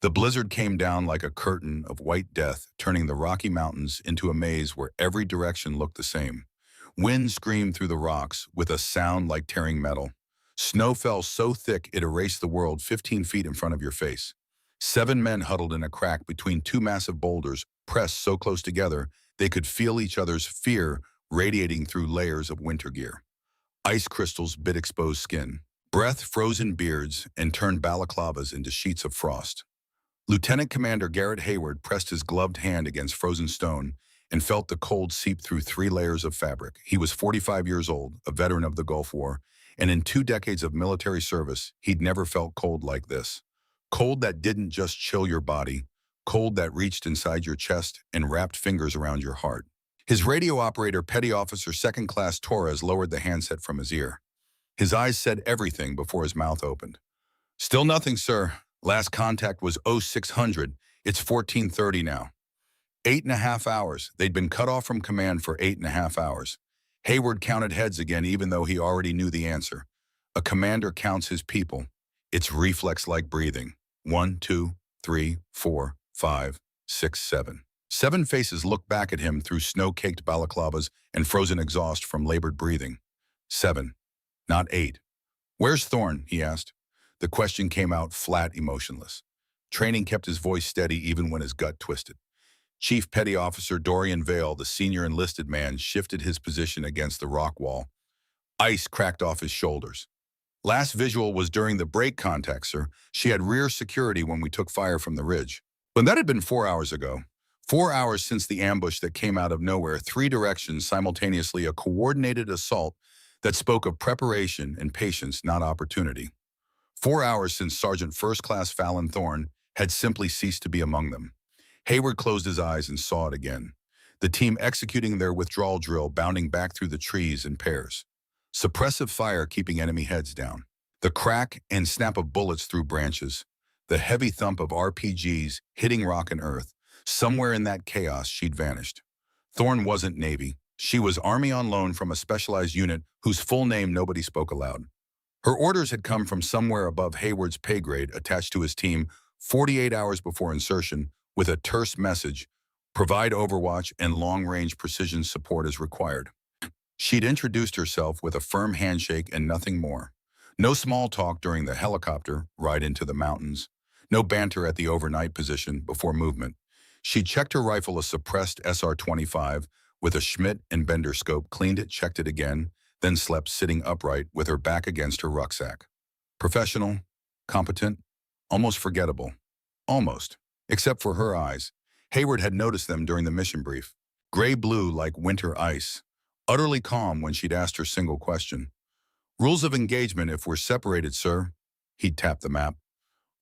The blizzard came down like a curtain of white death, turning the Rocky Mountains into a maze where every direction looked the same. Wind screamed through the rocks with a sound like tearing metal. Snow fell so thick it erased the world 15 feet in front of your face. 7 men huddled in a crack between two massive boulders, pressed so close together they could feel each other's fear radiating through layers of winter gear. Ice crystals bit exposed skin. Breath frozen beards and turned balaclavas into sheets of frost. Lieutenant Commander Garrett Hayward pressed his gloved hand against frozen stone and felt the cold seep through 3 layers of fabric. He was 45 years old, a veteran of the Gulf War, and in 2 decades of military service, he'd never felt cold like this. Cold that didn't just chill your body, cold that reached inside your chest and wrapped fingers around your heart. His radio operator, Petty Officer Second Class Torres, lowered the handset from his ear. His eyes said everything before his mouth opened. "Still nothing, sir. Last contact was 0600. It's 1430 now." 8.5 hours. They'd been cut off from command for 8.5 hours. Hayward counted heads again, even though he already knew the answer. A commander counts his people. It's reflex like breathing. 1, 2, 3, 4, 5, 6, 7. 7 faces looked back at him through snow-caked balaclavas and frozen exhaust from labored breathing. 7, not 8. "Where's Thorne?" he asked. The question came out flat, emotionless. Training kept his voice steady even when his gut twisted. Chief Petty Officer Dorian Vale, the senior enlisted man, shifted his position against the rock wall. Ice cracked off his shoulders. "Last visual was during the break contact, sir. She had rear security when we took fire from the ridge. But that had been 4 hours ago. 4 hours since the ambush that came out of nowhere, 3 directions simultaneously, a coordinated assault that spoke of preparation and patience, not opportunity. 4 hours since Sergeant First Class Fallon Thorne had simply ceased to be among them." Hayward closed his eyes and saw it again. The team executing their withdrawal drill, bounding back through the trees in pairs. Suppressive fire keeping enemy heads down. The crack and snap of bullets through branches. The heavy thump of RPGs hitting rock and earth. Somewhere in that chaos, she'd vanished. Thorne wasn't Navy. She was Army on loan from a specialized unit whose full name nobody spoke aloud. Her orders had come from somewhere above Hayward's pay grade, attached to his team 48 hours before insertion, with a terse message: provide overwatch and long-range precision support as required. She'd introduced herself with a firm handshake and nothing more. No small talk during the helicopter ride into the mountains. No banter at the overnight position before movement. She checked her rifle, a suppressed SR-25, with a Schmidt and Bender scope, cleaned it, checked it again, then slept sitting upright with her back against her rucksack. Professional, competent, almost forgettable. Almost. Except for her eyes. Hayward had noticed them during the mission brief. Gray-blue like winter ice. Utterly calm when she'd asked her single question. "Rules of engagement if we're separated, sir." He'd tapped the map.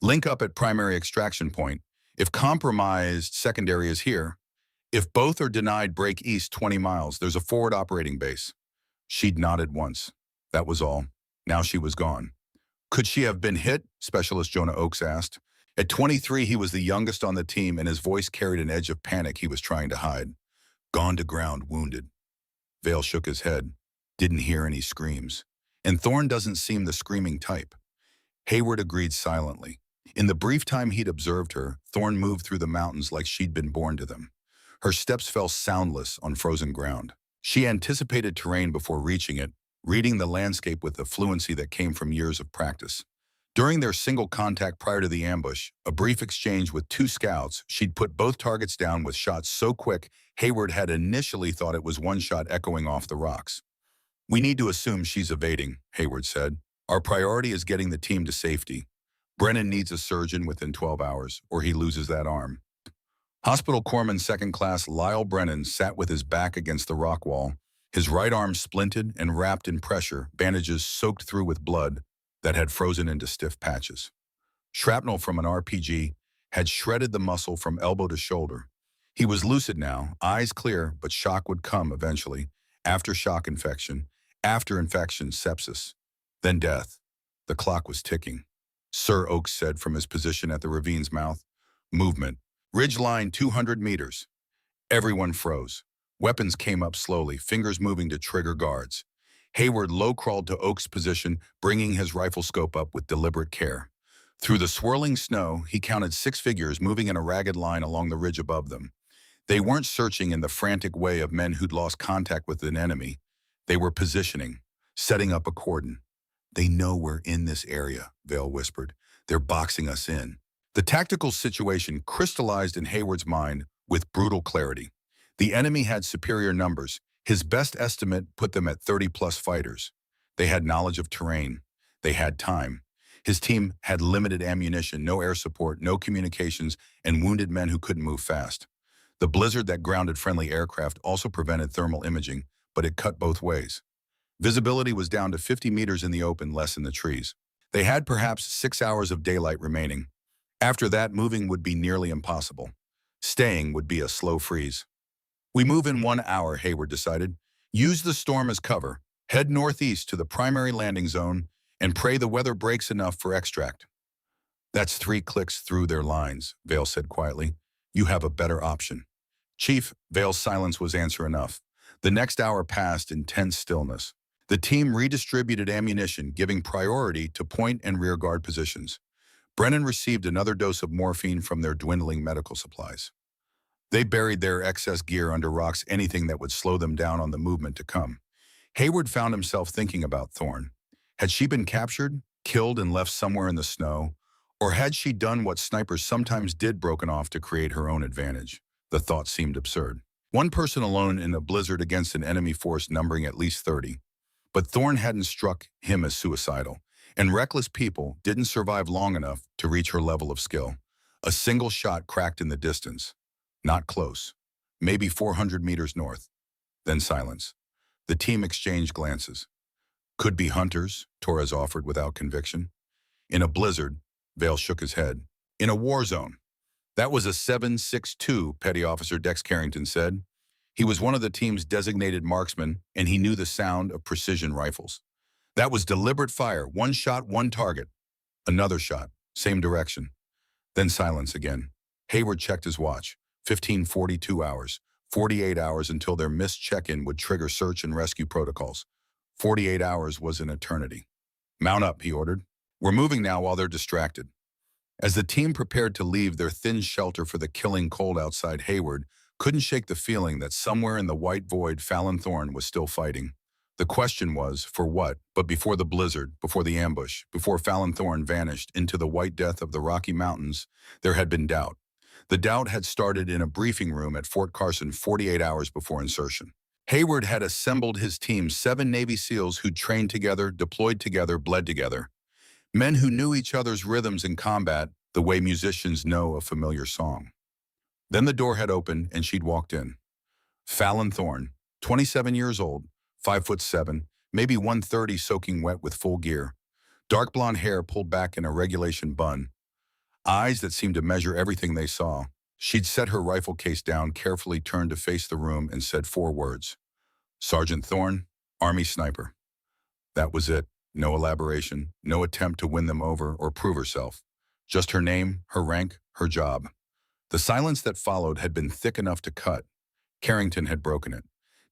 "Link up at primary extraction point. If compromised, secondary is here. If both are denied, break east 20 miles. There's a forward operating base." She'd nodded once. That was all. Now she was gone. "Could she have been hit?" Specialist Jonah Oakes asked. At 23, he was the youngest on the team, and his voice carried an edge of panic he was trying to hide. "Gone to ground, wounded." Vale shook his head. "Didn't hear any screams. And Thorne doesn't seem the screaming type." Hayward agreed silently. In the brief time he'd observed her, Thorne moved through the mountains like she'd been born to them. Her steps fell soundless on frozen ground. She anticipated terrain before reaching it, reading the landscape with the fluency that came from years of practice. During their single contact prior to the ambush, a brief exchange with 2 scouts, she'd put both targets down with shots so quick Hayward had initially thought it was one shot echoing off the rocks. "We need to assume she's evading," Hayward said. "Our priority is getting the team to safety. Brennan needs a surgeon within 12 hours, or he loses that arm." Hospital Corpsman Second Class Lyle Brennan sat with his back against the rock wall, his right arm splinted and wrapped in pressure, bandages soaked through with blood that had frozen into stiff patches. Shrapnel from an RPG had shredded the muscle from elbow to shoulder. He was lucid now, eyes clear, but shock would come eventually. Aftershock infection, after infection sepsis, then death. The clock was ticking. Sir Oakes said from his position at the ravine's mouth. "Movement. Ridge line 200 meters. Everyone froze. Weapons came up slowly, fingers moving to trigger guards. Hayward low-crawled to Oakes' position, bringing his rifle scope up with deliberate care. Through the swirling snow, he counted 6 figures moving in a ragged line along the ridge above them. They weren't searching in the frantic way of men who'd lost contact with an enemy. They were positioning, setting up a cordon. "They know we're in this area," Vale whispered. "They're boxing us in." The tactical situation crystallized in Hayward's mind with brutal clarity. The enemy had superior numbers. His best estimate put them at 30-plus fighters. They had knowledge of terrain. They had time. His team had limited ammunition, no air support, no communications, and wounded men who couldn't move fast. The blizzard that grounded friendly aircraft also prevented thermal imaging, but it cut both ways. Visibility was down to 50 meters in the open, less in the trees. They had perhaps 6 hours of daylight remaining. After that, moving would be nearly impossible. Staying would be a slow freeze. "We move in 1 hour," Hayward decided. "Use the storm as cover. Head northeast to the primary landing zone and pray the weather breaks enough for extract." "That's 3 clicks through their lines," Vale said quietly. "You have a better option." "Chief," Vale's silence was answer enough. The next hour passed in tense stillness. The team redistributed ammunition, giving priority to point and rear guard positions. Brennan received another dose of morphine from their dwindling medical supplies. They buried their excess gear under rocks, anything that would slow them down on the movement to come. Hayward found himself thinking about Thorne. Had she been captured, killed, and left somewhere in the snow? Or had she done what snipers sometimes did, broken off to create her own advantage? The thought seemed absurd. One person alone in a blizzard against an enemy force numbering at least 30. But Thorne hadn't struck him as suicidal, and reckless people didn't survive long enough to reach her level of skill. A single shot cracked in the distance. Not close. Maybe 400 meters north. Then silence. The team exchanged glances. "Could be hunters," Torres offered without conviction. "In a blizzard," Vale shook his head. "In a war zone." "That was a 7.62, Petty Officer Dex Carrington said. He was one of the team's designated marksmen, and he knew the sound of precision rifles. "That was deliberate fire, one shot, one target." Another shot, same direction. Then silence again. Hayward checked his watch. 15:42 hours. 48 hours until their missed check-in would trigger search and rescue protocols. 48 hours was an eternity. "Mount up," he ordered. "We're moving now while they're distracted." As the team prepared to leave their thin shelter for the killing cold outside, Hayward couldn't shake the feeling that somewhere in the white void Fallon Thorne was still fighting. The question was, for what? But before the blizzard, before the ambush, before Fallon Thorne vanished into the white death of the Rocky Mountains, there had been doubt. The doubt had started in a briefing room at Fort Carson 48 hours before insertion. Hayward had assembled his team, 7 Navy SEALs who'd trained together, deployed together, bled together. Men who knew each other's rhythms in combat the way musicians know a familiar song. Then the door had opened and she'd walked in. Fallon Thorne, 27 years old, 5'7", maybe 130, soaking wet with full gear. Dark blonde hair pulled back in a regulation bun. Eyes that seemed to measure everything they saw. She'd set her rifle case down, carefully turned to face the room, and said 4 words. "Sergeant Thorne, Army Sniper." That was it. No elaboration, no attempt to win them over or prove herself. Just her name, her rank, her job. The silence that followed had been thick enough to cut. Carrington had broken it.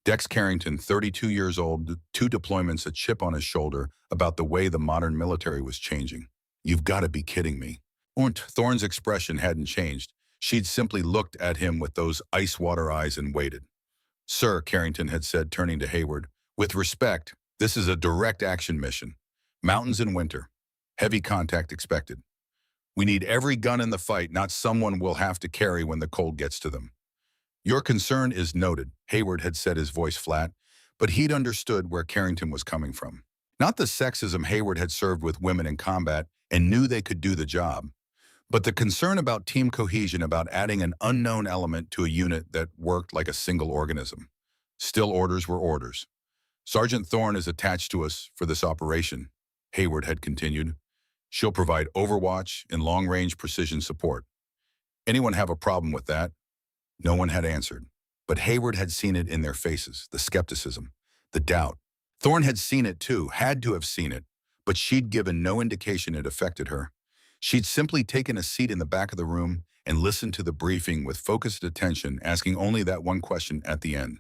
Dex Carrington, 32 years old, 2 deployments, a chip on his shoulder about the way the modern military was changing. "You've got to be kidding me." Thorne's expression hadn't changed. She'd simply looked at him with those ice-water eyes and waited. "Sir," Carrington had said, turning to Hayward, "with respect, this is a direct action mission. Mountains in winter. Heavy contact expected. We need every gun in the fight, not someone we'll have to carry when the cold gets to them." "Your concern is noted," Hayward had said, his voice flat, but he'd understood where Carrington was coming from. Not the sexism. Hayward had served with women in combat and knew they could do the job, but the concern about team cohesion, about adding an unknown element to a unit that worked like a single organism. Still, orders were orders. "Sergeant Thorne is attached to us for this operation," Hayward had continued. "She'll provide overwatch and long-range precision support. Anyone have a problem with that?" No one had answered, but Hayward had seen it in their faces, the skepticism, the doubt. Thorne had seen it too, had to have seen it, but she'd given no indication it affected her. She'd simply taken a seat in the back of the room and listened to the briefing with focused attention, asking only that one question at the end.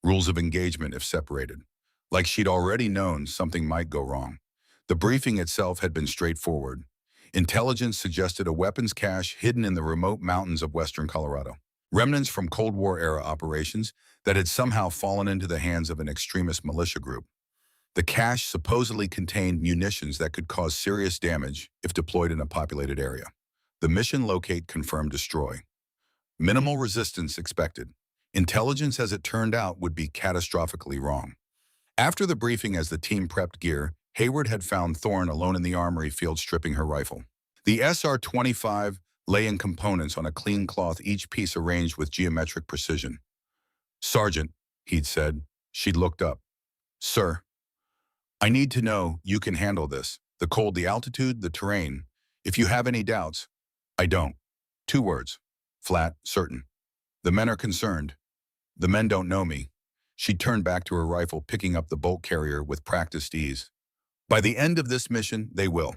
Rules of engagement if separated. Like she'd already known something might go wrong. The briefing itself had been straightforward. Intelligence suggested a weapons cache hidden in the remote mountains of western Colorado. Remnants from Cold War-era operations that had somehow fallen into the hands of an extremist militia group. The cache supposedly contained munitions that could cause serious damage if deployed in a populated area. The mission locate, confirm, destroy. Minimal resistance expected. Intelligence, as it turned out, would be catastrophically wrong. After the briefing, as the team prepped gear, Hayward had found Thorne alone in the armory field stripping her rifle. The SR-25 lay in components on a clean cloth, each piece arranged with geometric precision. "Sergeant," he'd said. She'd looked up. "Sir, I need to know you can handle this. The cold, the altitude, the terrain. If you have any doubts." "I don't." 2 words. Flat, certain. "The men are concerned." "The men don't know me." She turned back to her rifle, picking up the bolt carrier with practiced ease. "By the end of this mission, they will."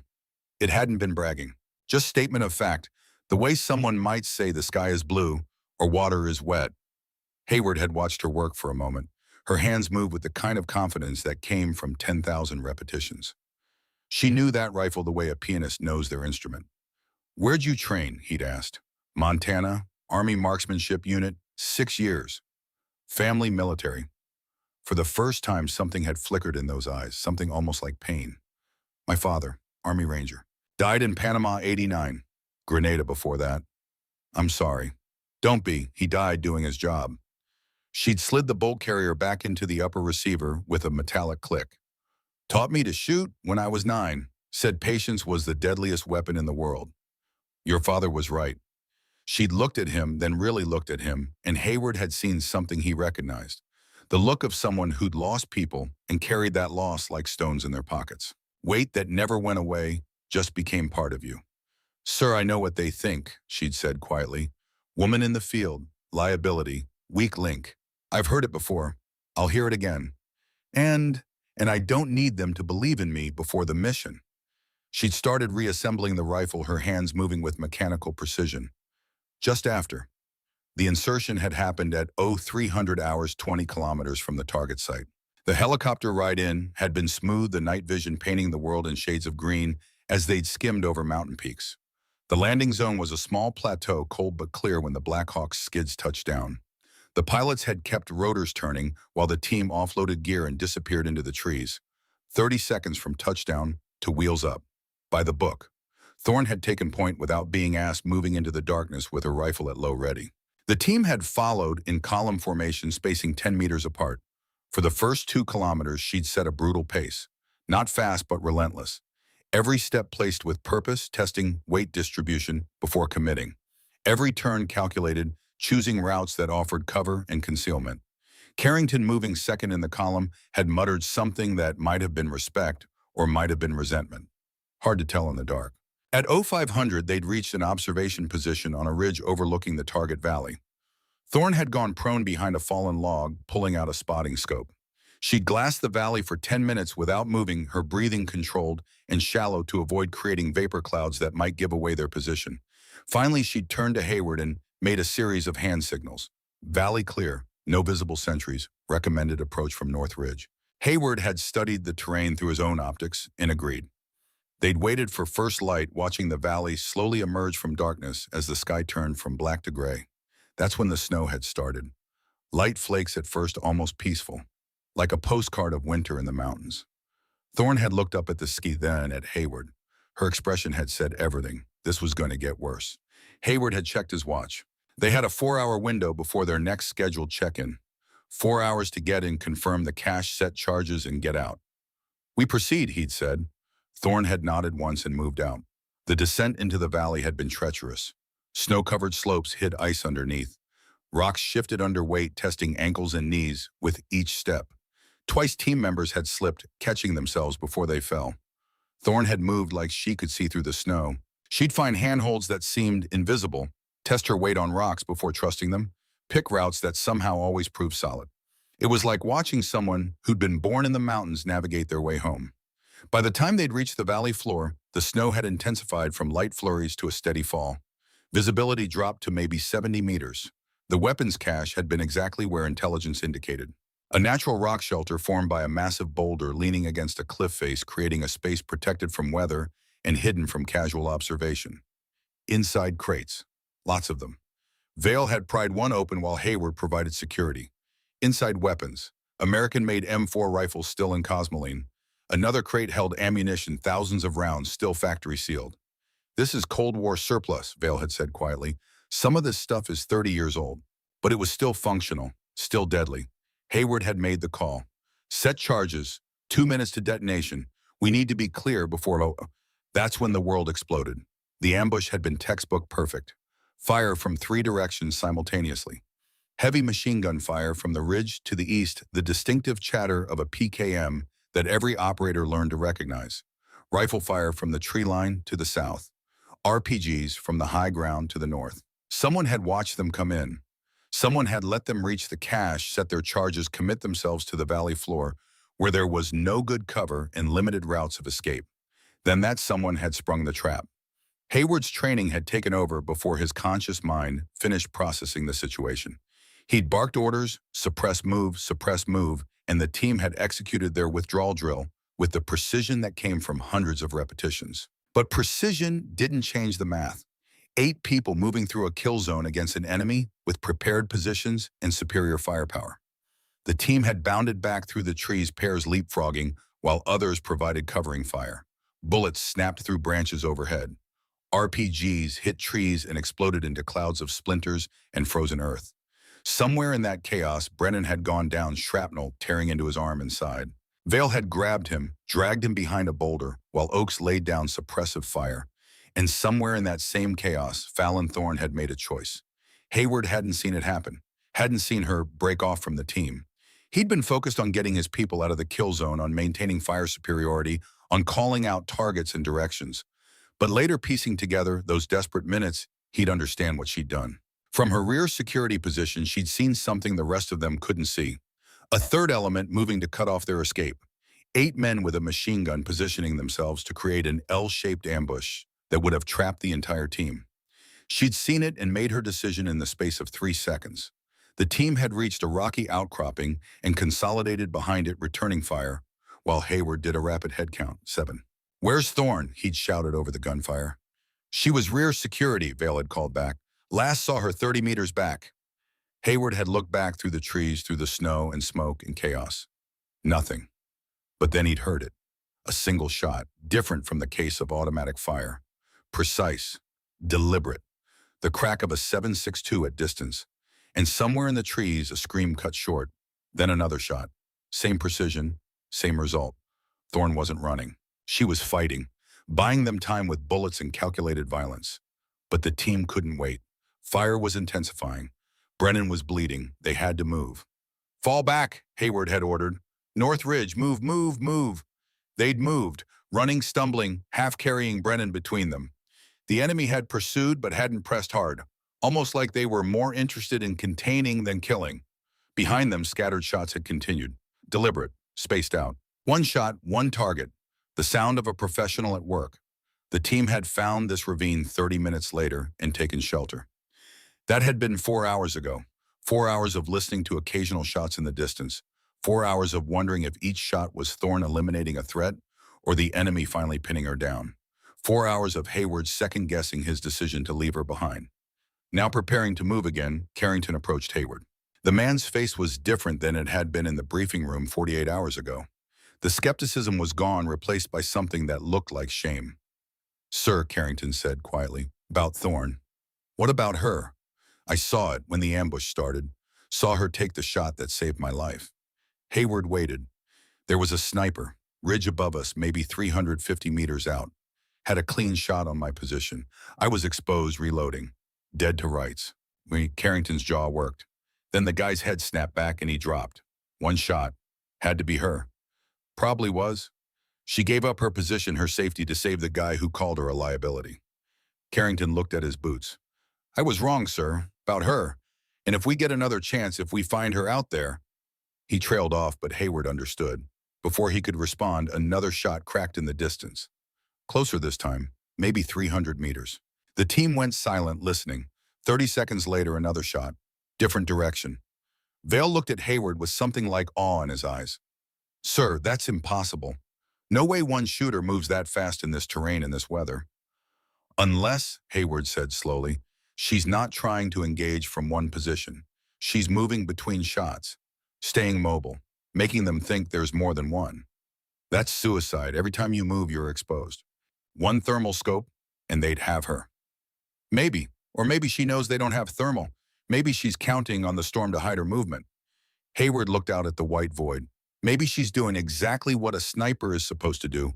It hadn't been bragging. Just statement of fact, the way someone might say the sky is blue or water is wet. Hayward had watched her work for a moment. Her hands moved with the kind of confidence that came from 10,000 repetitions. She knew that rifle the way a pianist knows their instrument. "Where'd you train?" he'd asked. "Montana, Army Marksmanship Unit, 6 years. Family, military." For the first time, something had flickered in those eyes, something almost like pain. "My father, Army Ranger. Died in Panama, 89. Grenada before that." "I'm sorry." "Don't be. He died doing his job." She'd slid the bolt carrier back into the upper receiver with a metallic click. "Taught me to shoot when I was 9. Said patience was the deadliest weapon in the world." "Your father was right." She'd looked at him, then really looked at him, and Hayward had seen something he recognized. The look of someone who'd lost people and carried that loss like stones in their pockets. Weight that never went away, just became part of you. "Sir, I know what they think," she'd said quietly. "Woman in the field, liability, weak link. I've heard it before. I'll hear it again. And I don't need them to believe in me before the mission." She'd started reassembling the rifle, her hands moving with mechanical precision. Just after. The insertion had happened at 0300 hours 20 kilometers from the target site. The helicopter ride-in had been smooth, the night vision painting the world in shades of green as they'd skimmed over mountain peaks. The landing zone was a small plateau, cold but clear when the Black Hawk's skids touched down. The pilots had kept rotors turning while the team offloaded gear and disappeared into the trees. 30 seconds from touchdown to wheels up. By the book. Thorne had taken point without being asked, moving into the darkness with her rifle at low ready. The team had followed in column formation, spacing 10 meters apart. For the first 2 kilometers, she'd set a brutal pace. Not fast, but relentless. Every step placed with purpose, testing weight distribution before committing. Every turn calculated, choosing routes that offered cover and concealment. Carrington, moving second in the column, had muttered something that might have been respect or might have been resentment. Hard to tell in the dark. At 0500, they'd reached an observation position on a ridge overlooking the target valley. Thorne had gone prone behind a fallen log, pulling out a spotting scope. She'd glassed the valley for 10 minutes without moving, her breathing controlled and shallow to avoid creating vapor clouds that might give away their position. Finally, she'd turned to Hayward and made a series of hand signals. "Valley clear, no visible sentries, recommended approach from North Ridge." Hayward had studied the terrain through his own optics and agreed. They'd waited for first light, watching the valley slowly emerge from darkness as the sky turned from black to gray. That's when the snow had started. Light flakes at first, almost peaceful, like a postcard of winter in the mountains. Thorne had looked up at the ski, then at Hayward. Her expression had said everything. This was going to get worse. Hayward had checked his watch. They had a 4-hour window before their next scheduled check-in. 4 hours to get in, confirm the cache, set charges, and get out. "We proceed," he'd said. Thorne had nodded once and moved out. The descent into the valley had been treacherous. Snow-covered slopes hid ice underneath. Rocks shifted under weight, testing ankles and knees with each step. Twice team members had slipped, catching themselves before they fell. Thorne had moved like she could see through the snow. She'd find handholds that seemed invisible, test her weight on rocks before trusting them, pick routes that somehow always proved solid. It was like watching someone who'd been born in the mountains navigate their way home. By the time they'd reached the valley floor, the snow had intensified from light flurries to a steady fall. Visibility dropped to maybe 70 meters. The weapons cache had been exactly where intelligence indicated. A natural rock shelter formed by a massive boulder leaning against a cliff face, creating a space protected from weather and hidden from casual observation. Inside crates. Lots of them. Vale had pried one open while Hayward provided security. Inside weapons. American-made M4 rifles still in Cosmoline. Another crate held ammunition, thousands of rounds still factory sealed. This is Cold War surplus, Vale had said quietly. Some of this stuff is 30 years old. But it was still functional, still deadly. Hayward had made the call. Set charges. 2 minutes to detonation. We need to be clear before... That's when the world exploded. The ambush had been textbook perfect. Fire from 3 directions simultaneously. Heavy machine gun fire from the ridge to the east, the distinctive chatter of a PKM that every operator learned to recognize. Rifle fire from the tree line to the south. RPGs from the high ground to the north. Someone had watched them come in. Someone had let them reach the cache, set their charges, commit themselves to the valley floor, where there was no good cover and limited routes of escape. Then that someone had sprung the trap. Hayward's training had taken over before his conscious mind finished processing the situation. He'd barked orders, suppress move, and the team had executed their withdrawal drill with the precision that came from hundreds of repetitions. But precision didn't change the math. 8 people moving through a kill zone against an enemy with prepared positions and superior firepower. The team had bounded back through the trees, pairs leapfrogging, while others provided covering fire. Bullets snapped through branches overhead. RPGs hit trees and exploded into clouds of splinters and frozen earth. Somewhere in that chaos, Brennan had gone down, shrapnel tearing into his arm and side. Vale had grabbed him, dragged him behind a boulder, while Oakes laid down suppressive fire. And somewhere in that same chaos, Fallon Thorne had made a choice. Hayward hadn't seen it happen, hadn't seen her break off from the team. He'd been focused on getting his people out of the kill zone, on maintaining fire superiority, on calling out targets and directions. But later, piecing together those desperate minutes, he'd understand what she'd done. From her rear security position, she'd seen something the rest of them couldn't see. A third element moving to cut off their escape. 8 men with a machine gun positioning themselves to create an L-shaped ambush that would have trapped the entire team. She'd seen it and made her decision in the space of 3 seconds. The team had reached a rocky outcropping and consolidated behind it, returning fire, while Hayward did a rapid head count, 7. "Where's Thorne?" he'd shouted over the gunfire. "She was rear security," Vale had called back. "Last saw her 30 meters back." Hayward had looked back through the trees, through the snow and smoke and chaos. Nothing. But then he'd heard it. A single shot, different from the case of automatic fire. Precise, deliberate. The crack of a 7.62 at distance. And somewhere in the trees, a scream cut short. Then another shot. Same precision, same result. Thorne wasn't running. She was fighting, buying them time with bullets and calculated violence. But the team couldn't wait. Fire was intensifying. Brennan was bleeding. They had to move. "Fall back," Hayward had ordered. "North Ridge, move, move, move." They'd moved, running, stumbling, half carrying Brennan between them. The enemy had pursued but hadn't pressed hard, almost like they were more interested in containing than killing. Behind them, scattered shots had continued. Deliberate, spaced out. One shot, one target. The sound of a professional at work. The team had found this ravine 30 minutes later and taken shelter. That had been 4 hours ago. 4 hours of listening to occasional shots in the distance. 4 hours of wondering if each shot was Thorne eliminating a threat or the enemy finally pinning her down. 4 hours of Hayward second-guessing his decision to leave her behind. Now preparing to move again, Carrington approached Hayward. The man's face was different than it had been in the briefing room 48 hours ago. The skepticism was gone, replaced by something that looked like shame. "Sir," Carrington said quietly, "about Thorne." "What about her?" "I saw it when the ambush started. Saw her take the shot that saved my life." Hayward waited. There was a sniper, ridge above us, maybe 350 meters out. Had a clean shot on my position. I was exposed, reloading. Dead to rights. Carrington's jaw worked. Then the guy's head snapped back and he dropped. One shot. Had to be her. Probably was. She gave up her position, her safety, to save the guy who called her a liability. Carrington looked at his boots. "I was wrong, sir, about her. And if we get another chance, if we find her out there..." He trailed off, but Hayward understood. Before he could respond, another shot cracked in the distance. Closer this time, maybe 300 meters. The team went silent, listening. 30 seconds later, another shot. Different direction. Vale looked at Hayward with something like awe in his eyes. "Sir, that's impossible." No way one shooter moves that fast in this terrain in this weather. Unless, Hayward said slowly, she's not trying to engage from one position. She's moving between shots, staying mobile, making them think there's more than one. That's suicide. Every time you move, you're exposed. One thermal scope, and they'd have her. Maybe. Or maybe she knows they don't have thermal. Maybe she's counting on the storm to hide her movement. Hayward looked out at the white void. Maybe she's doing exactly what a sniper is supposed to do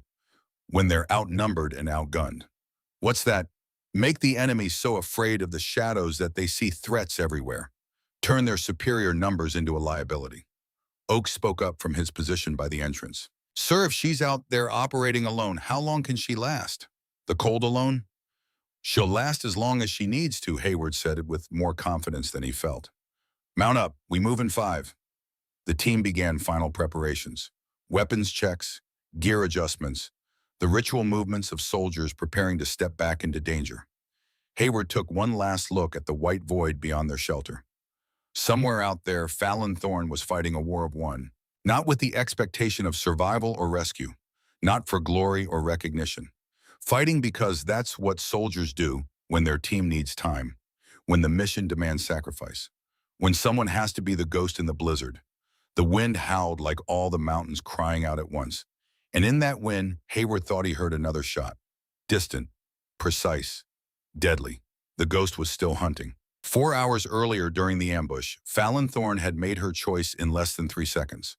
when they're outnumbered and outgunned. What's that? Make the enemy so afraid of the shadows that they see threats everywhere. Turn their superior numbers into a liability. Oak spoke up from his position by the entrance. Sir, if she's out there operating alone, how long can she last? The cold alone? She'll last as long as she needs to, Hayward said it with more confidence than he felt. Mount up, we move in 5. The team began final preparations. Weapons checks, gear adjustments, the ritual movements of soldiers preparing to step back into danger. Hayward took one last look at the white void beyond their shelter. Somewhere out there, Fallon Thorne was fighting a war of one, not with the expectation of survival or rescue, not for glory or recognition. Fighting because that's what soldiers do when their team needs time, when the mission demands sacrifice, when someone has to be the ghost in the blizzard. The wind howled like all the mountains crying out at once. And in that wind, Hayward thought he heard another shot. Distant, precise, deadly. The ghost was still hunting. 4 hours earlier during the ambush, Fallon Thorne had made her choice in less than 3 seconds.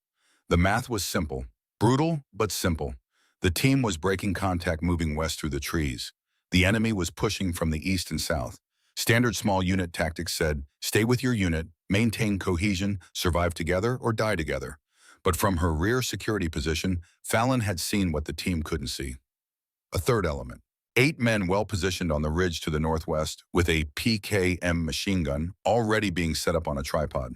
The math was simple, brutal but simple. The team was breaking contact moving west through the trees. The enemy was pushing from the east and south. Standard small unit tactics said, stay with your unit, maintain cohesion, survive together or die together. But from her rear security position, Fallon had seen what the team couldn't see. A third element. 8 men well positioned on the ridge to the northwest with a PKM machine gun already being set up on a tripod.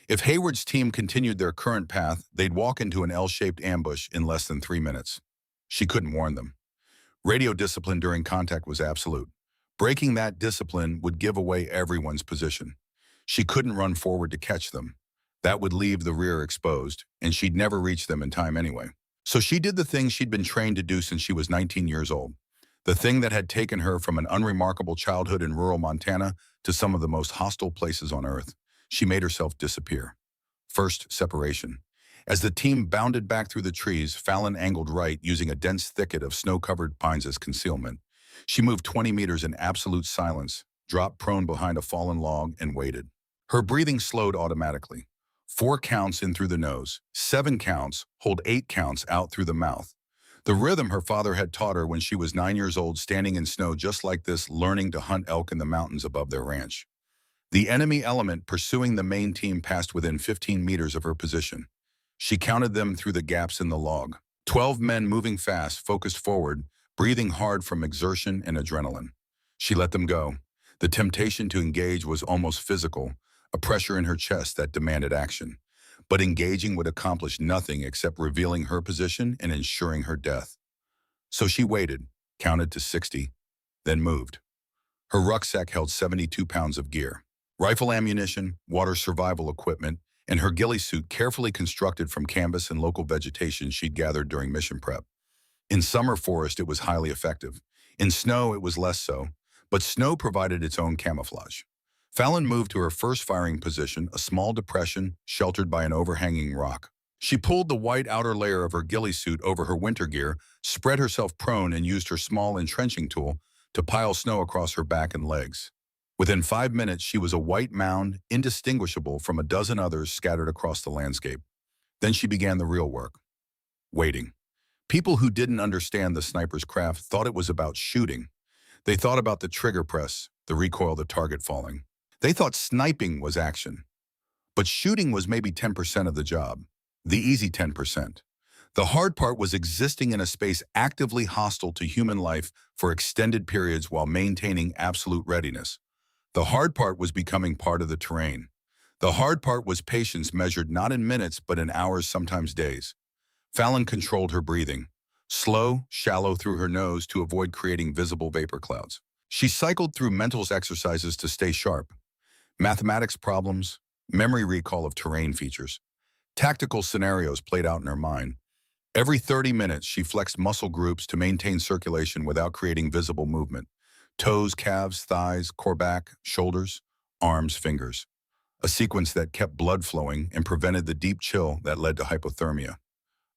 If Hayward's team continued their current path, they'd walk into an L-shaped ambush in less than 3 minutes. She couldn't warn them. Radio discipline during contact was absolute. Breaking that discipline would give away everyone's position. She couldn't run forward to catch them. That would leave the rear exposed, and she'd never reach them in time anyway. So she did the thing she'd been trained to do since she was 19 years old. The thing that had taken her from an unremarkable childhood in rural Montana to some of the most hostile places on Earth. She made herself disappear. First, separation. As the team bounded back through the trees, Fallon angled right, using a dense thicket of snow-covered pines as concealment. She moved 20 meters in absolute silence, dropped prone behind a fallen log, and waited. Her breathing slowed automatically. 4 counts in through the nose, 7 counts, hold 8 counts out through the mouth. The rhythm her father had taught her when she was 9 years old, standing in snow just like this, learning to hunt elk in the mountains above their ranch. The enemy element pursuing the main team passed within 15 meters of her position. She counted them through the gaps in the log. 12 men moving fast, focused forward, breathing hard from exertion and adrenaline. She let them go. The temptation to engage was almost physical, a pressure in her chest that demanded action. But engaging would accomplish nothing except revealing her position and ensuring her death. So she waited, counted to 60, then moved. Her rucksack held 72 pounds of gear. Rifle ammunition, water survival equipment, and her ghillie suit carefully constructed from canvas and local vegetation she'd gathered during mission prep. In summer forest, it was highly effective. In snow, it was less so, but snow provided its own camouflage. Fallon moved to her first firing position, a small depression sheltered by an overhanging rock. She pulled the white outer layer of her ghillie suit over her winter gear, spread herself prone, and used her small entrenching tool to pile snow across her back and legs. Within 5 minutes, she was a white mound, indistinguishable from a dozen others scattered across the landscape. Then she began the real work. Waiting. People who didn't understand the sniper's craft thought it was about shooting. They thought about the trigger press, the recoil, the target falling. They thought sniping was action. But shooting was maybe 10% of the job, the easy 10%. The hard part was existing in a space actively hostile to human life for extended periods while maintaining absolute readiness. The hard part was becoming part of the terrain. The hard part was patience measured not in minutes but in hours, sometimes days. Fallon controlled her breathing, slow, shallow through her nose to avoid creating visible vapor clouds. She cycled through mental exercises to stay sharp. Mathematics problems, memory recall of terrain features. Tactical scenarios played out in her mind. Every 30 minutes, she flexed muscle groups to maintain circulation without creating visible movement. Toes, calves, thighs, core back, shoulders, arms, fingers. A sequence that kept blood flowing and prevented the deep chill that led to hypothermia.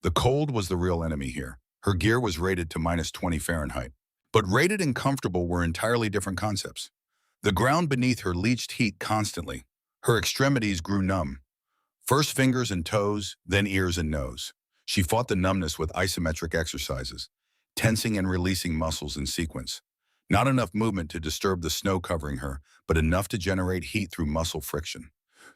The cold was the real enemy here. Her gear was rated to -20 Fahrenheit. But rated and comfortable were entirely different concepts. The ground beneath her leached heat constantly. Her extremities grew numb. First fingers and toes, then ears and nose. She fought the numbness with isometric exercises, tensing and releasing muscles in sequence. Not enough movement to disturb the snow covering her, but enough to generate heat through muscle friction.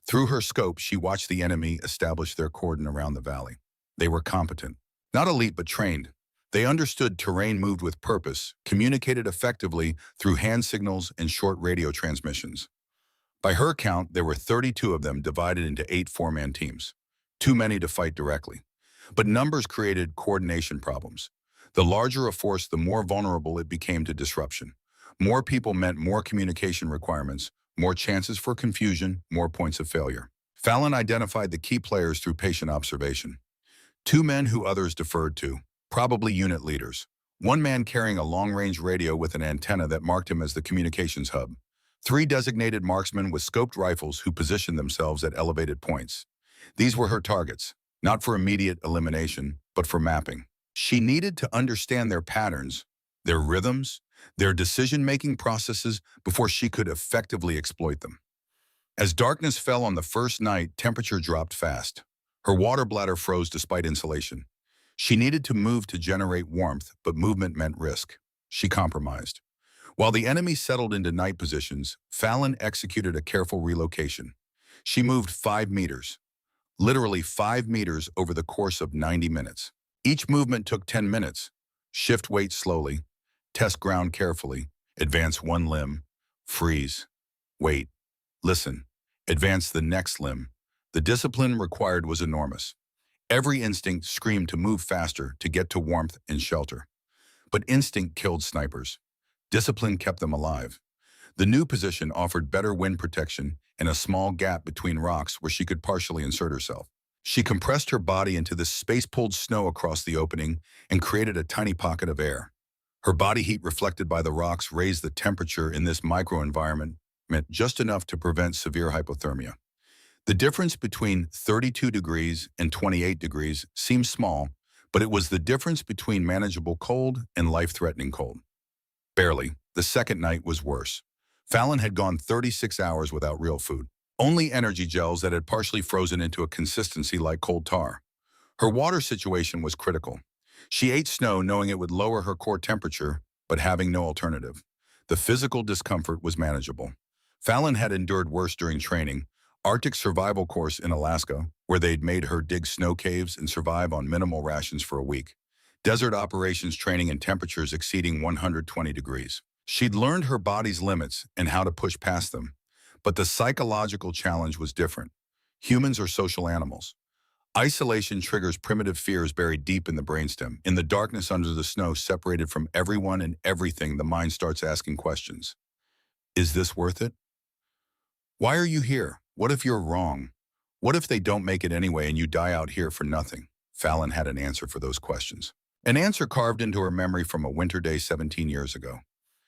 Through her scope, she watched the enemy establish their cordon around the valley. They were competent. Not elite, but trained. They understood terrain moved with purpose, communicated effectively through hand signals and short radio transmissions. By her count, there were 32 of them divided into 8 four-man teams. Too many to fight directly. But numbers created coordination problems. The larger a force, the more vulnerable it became to disruption. More people meant more communication requirements, more chances for confusion, more points of failure. Fallon identified the key players through patient observation. 2 men who others deferred to, probably unit leaders. 1 man carrying a long-range radio with an antenna that marked him as the communications hub. 3 designated marksmen with scoped rifles who positioned themselves at elevated points. These were her targets, not for immediate elimination, but for mapping. She needed to understand their patterns, their rhythms, their decision-making processes before she could effectively exploit them. As darkness fell on the first night, temperature dropped fast. Her water bladder froze despite insulation. She needed to move to generate warmth, but movement meant risk. She compromised. While the enemy settled into night positions, Fallon executed a careful relocation. She moved 5 meters, literally 5 meters over the course of 90 minutes. Each movement took 10 minutes. Shift weight slowly, test ground carefully, advance 1 limb, freeze, wait, listen, advance the next limb. The discipline required was enormous. Every instinct screamed to move faster, to get to warmth and shelter. But instinct killed snipers. Discipline kept them alive. The new position offered better wind protection and a small gap between rocks where she could partially insert herself. She compressed her body into the space-pulled snow across the opening and created a tiny pocket of air. Her body heat reflected by the rocks raised the temperature in this microenvironment, meant just enough to prevent severe hypothermia. The difference between 32 degrees and 28 degrees seemed small, but it was the difference between manageable cold and life-threatening cold. Barely. The second night was worse. Fallon had gone 36 hours without real food. Only energy gels that had partially frozen into a consistency like cold tar. Her water situation was critical. She ate snow knowing it would lower her core temperature, but having no alternative. The physical discomfort was manageable. Fallon had endured worse during training, Arctic survival course in Alaska, where they'd made her dig snow caves and survive on minimal rations for a week. Desert operations training in temperatures exceeding 120 degrees. She'd learned her body's limits and how to push past them. But the psychological challenge was different. Humans are social animals. Isolation triggers primitive fears buried deep in the brainstem. In the darkness under the snow, separated from everyone and everything, the mind starts asking questions. Is this worth it? Why are you here? What if you're wrong? What if they don't make it anyway and you die out here for nothing? Fallon had an answer for those questions. An answer carved into her memory from a winter day 17 years ago.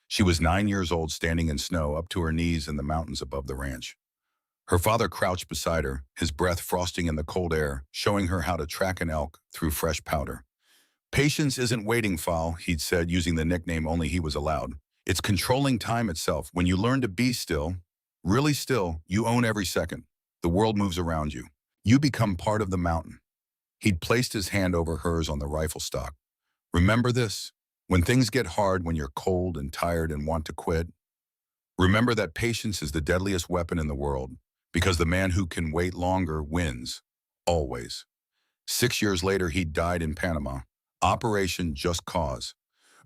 She was 9 years old, standing in snow up to her knees in the mountains above the ranch. Her father crouched beside her, his breath frosting in the cold air, showing her how to track an elk through fresh powder. Patience isn't waiting, Fall, he'd said, using the nickname only he was allowed. It's controlling time itself. When you learn to be still, really still, you own every second. The world moves around you. You become part of the mountain. He'd placed his hand over hers on the rifle stock. Remember this. When things get hard, when you're cold and tired and want to quit, remember that patience is the deadliest weapon in the world, because the man who can wait longer wins, always. 6 years later, he died in Panama. Operation Just Cause.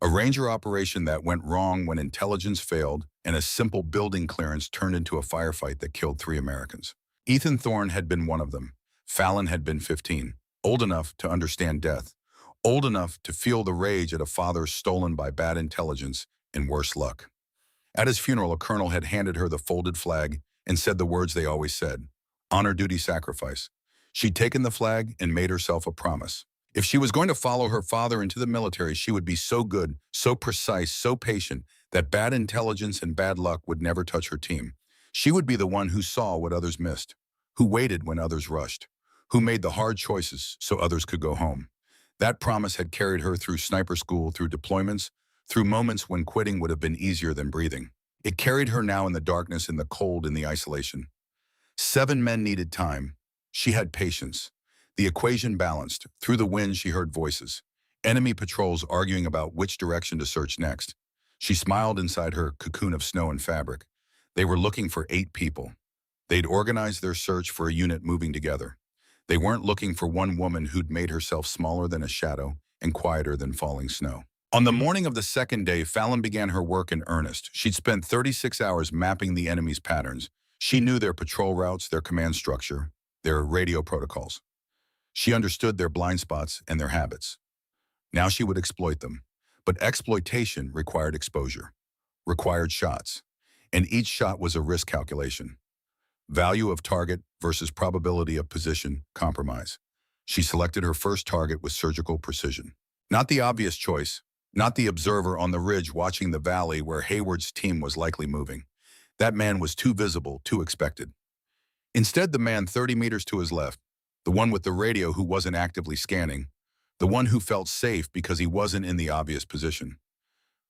A ranger operation that went wrong when intelligence failed and a simple building clearance turned into a firefight that killed 3 Americans. Ethan Thorne had been one of them. Fallon had been 15, old enough to understand death, old enough to feel the rage at a father stolen by bad intelligence and worse luck. At his funeral, a colonel had handed her the folded flag and said the words they always said, honor, duty, sacrifice. She'd taken the flag and made herself a promise. If she was going to follow her father into the military, she would be so good, so precise, so patient, that bad intelligence and bad luck would never touch her team. She would be the one who saw what others missed, who waited when others rushed, who made the hard choices so others could go home. That promise had carried her through sniper school, through deployments, through moments when quitting would have been easier than breathing. It carried her now in the darkness, in the cold, in the isolation. 7 men needed time. She had patience. The equation balanced. Through the wind, she heard voices. Enemy patrols arguing about which direction to search next. She smiled inside her cocoon of snow and fabric. They were looking for 8 people. They'd organized their search for a unit moving together. They weren't looking for one woman who'd made herself smaller than a shadow and quieter than falling snow. On the morning of the second day, Fallon began her work in earnest. She'd spent 36 hours mapping the enemy's patterns. She knew their patrol routes, their command structure, their radio protocols. She understood their blind spots and their habits. Now she would exploit them. But exploitation required exposure, required shots, and each shot was a risk calculation. Value of target versus probability of position compromise. She selected her first target with surgical precision. Not the obvious choice, not the observer on the ridge watching the valley where Hayward's team was likely moving. That man was too visible, too expected. Instead, the man 30 meters to his left, the one with the radio who wasn't actively scanning, the one who felt safe because he wasn't in the obvious position.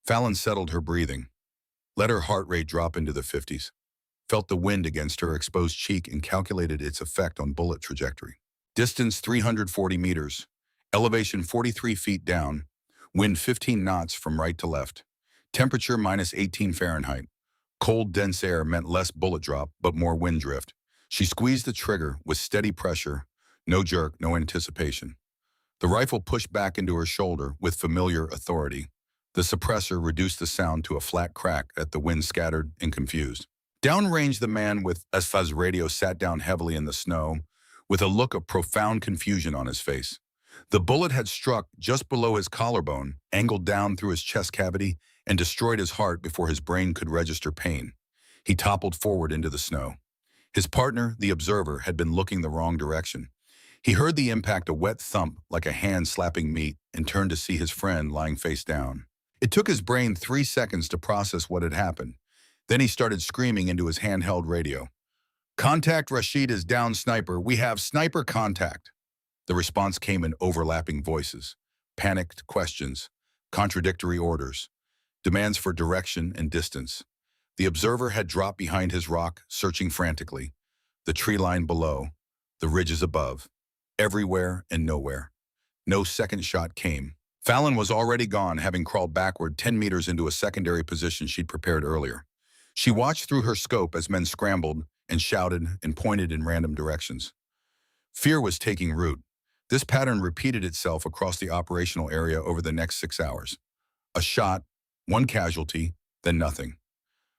Fallon settled her breathing, let her heart rate drop into the 50s, felt the wind against her exposed cheek and calculated its effect on bullet trajectory. Distance 340 meters, elevation 43 feet down, wind 15 knots from right to left, temperature minus 18 Fahrenheit. Cold, dense air meant less bullet drop, but more wind drift. She squeezed the trigger with steady pressure, no jerk, no anticipation. The rifle pushed back into her shoulder with familiar authority. The suppressor reduced the sound to a flat crack as the wind scattered and confused. Downrange, the man with SFA's radio sat down heavily in the snow, with a look of profound confusion on his face. The bullet had struck just below his collarbone, angled down through his chest cavity, and destroyed his heart before his brain could register pain. He toppled forward into the snow. His partner, the observer, had been looking the wrong direction. He heard the impact, a wet thump like a hand slapping meat, and turned to see his friend lying face down. It took his brain 3 seconds to process what had happened. Then he started screaming into his handheld radio. "Contact Rashid is down, sniper. We have sniper contact." The response came in overlapping voices, panicked questions, contradictory orders, demands for direction and distance. The observer had dropped behind his rock, searching frantically. The tree line below, the ridges above, everywhere and nowhere. No second shot came. Fallon was already gone, having crawled backward 10 meters into a secondary position she'd prepared earlier. She watched through her scope as men scrambled and shouted and pointed in random directions. Fear was taking root. This pattern repeated itself across the operational area over the next 6 hours. A shot, one casualty, then nothing.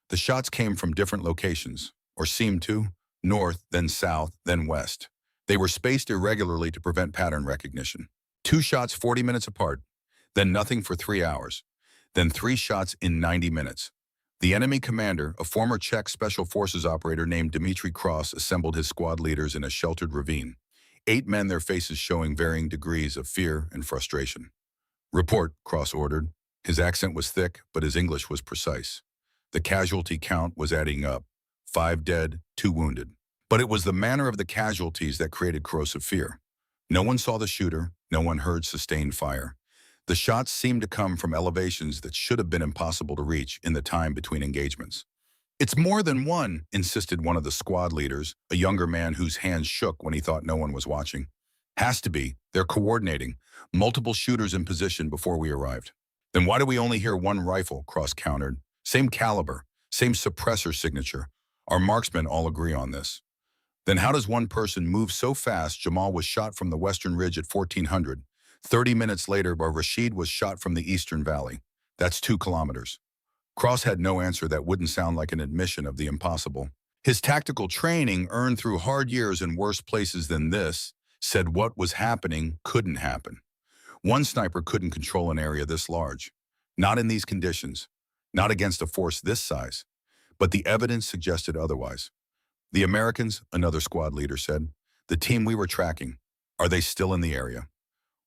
The shots came from different locations, or seemed to, north, then south, then west. They were spaced irregularly to prevent pattern recognition. 2 shots 40 minutes apart, then nothing for 3 hours, then 3 shots in 90 minutes. The enemy commander, a former Czech Special Forces operator named Dmitry Cross, assembled his squad leaders in a sheltered ravine. 8 men, their faces showing varying degrees of fear and frustration. "Report," Cross ordered. His accent was thick, but his English was precise. The casualty count was adding up. 5 dead, 2 wounded. But it was the manner of the casualties that created corrosive fear. No one saw the shooter, no one heard sustained fire. The shots seemed to come from elevations that should have been impossible to reach in the time between engagements. "It's more than one," insisted one of the squad leaders, a younger man whose hands shook when he thought no one was watching. "Has to be. They're coordinating. Multiple shooters in position before we arrived." "Then why do we only hear one rifle?" Cross countered. "Same caliber, same suppressor signature. Our marksmen all agree on this." "Then how does one person move so fast?" Jamal was shot from the western ridge at 1400. 30 minutes later, Rashid was shot from the eastern valley. That's 2 kilometers. Cross had no answer that wouldn't sound like an admission of the impossible. His tactical training, earned through hard years in worse places than this, said what was happening couldn't happen. One sniper couldn't control an area this large. Not in these conditions. Not against a force this size. But the evidence suggested otherwise. "The Americans," another squad leader said, "the team we were tracking, are they still in the area?"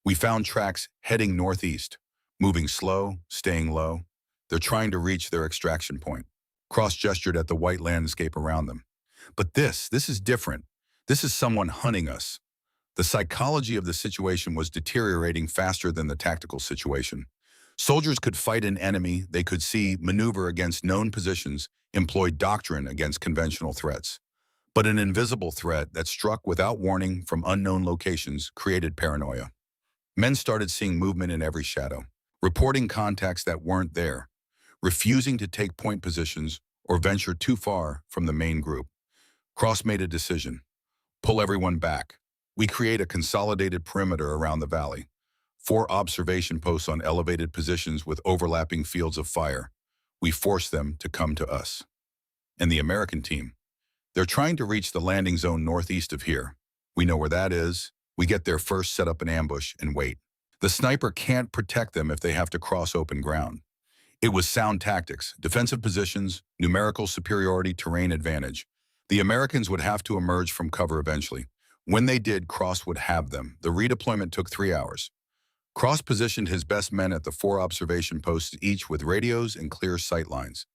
We found tracks heading northeast, moving slow, staying low. They're trying to reach their extraction point. Cross gestured at the white landscape around them. But this is different. This is someone hunting us. The psychology of the situation was deteriorating faster than the tactical situation. Soldiers could fight an enemy, they could see, maneuver against known positions, employ doctrine against conventional threats. But an invisible threat that struck without warning from unknown locations created paranoia. Men started seeing movement in every shadow, reporting contacts that weren't there, refusing to take point positions or venture too far from the main group. Cross made a decision. Pull everyone back. We create a consolidated perimeter around the valley. 4 observation posts on elevated positions with overlapping fields of fire. We force them to come to us. And the American team, they're trying to reach the landing zone northeast of here. We know where that is. We get there first, set up an ambush, and wait. The sniper can't protect them if they have to cross open ground. It was sound tactics, defensive positions, numerical superiority, terrain advantage. The Americans would have to emerge from cover eventually. When they did, Cross would have them. The redeployment took 3 hours. Cross positioned his best men at the 4 observation posts, each with radios and clear sight lines.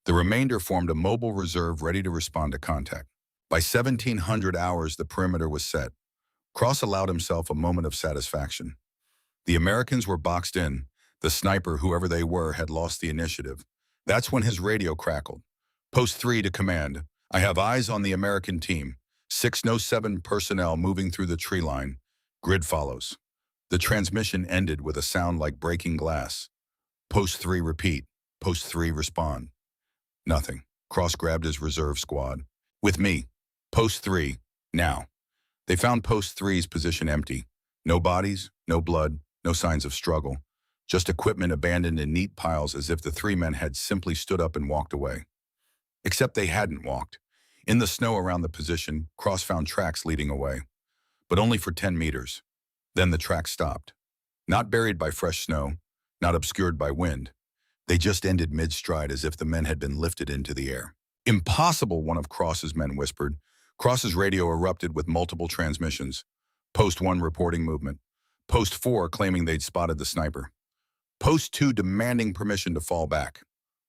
The remainder formed a mobile reserve ready to respond to contact. By 1700 hours, the perimeter was set. Cross allowed himself a moment of satisfaction. The Americans were boxed in. The sniper, whoever they were, had lost the initiative. That's when his radio crackled. Post 3 to command. I have eyes on the American team. 607 personnel moving through the tree line. Grid follows. The transmission ended with a sound like breaking glass. Post 3 repeat. Post 3 respond. Nothing. Cross grabbed his reserve squad. With me. Post 3. Now. They found Post 3's position empty. No bodies, no blood, no signs of struggle. Just equipment abandoned in neat piles as if the 3 men had simply stood up and walked away. Except they hadn't walked. In the snow around the position, Cross found tracks leading away. But only for 10 meters. Then the tracks stopped. Not buried by fresh snow, not obscured by wind. They just ended mid-stride as if the men had been lifted into the air. Impossible, one of Cross's men whispered. Cross's radio erupted with multiple transmissions. Post 1 reporting movement. Post 4 claiming they'd spotted the sniper. Post 2 demanding permission to fall back.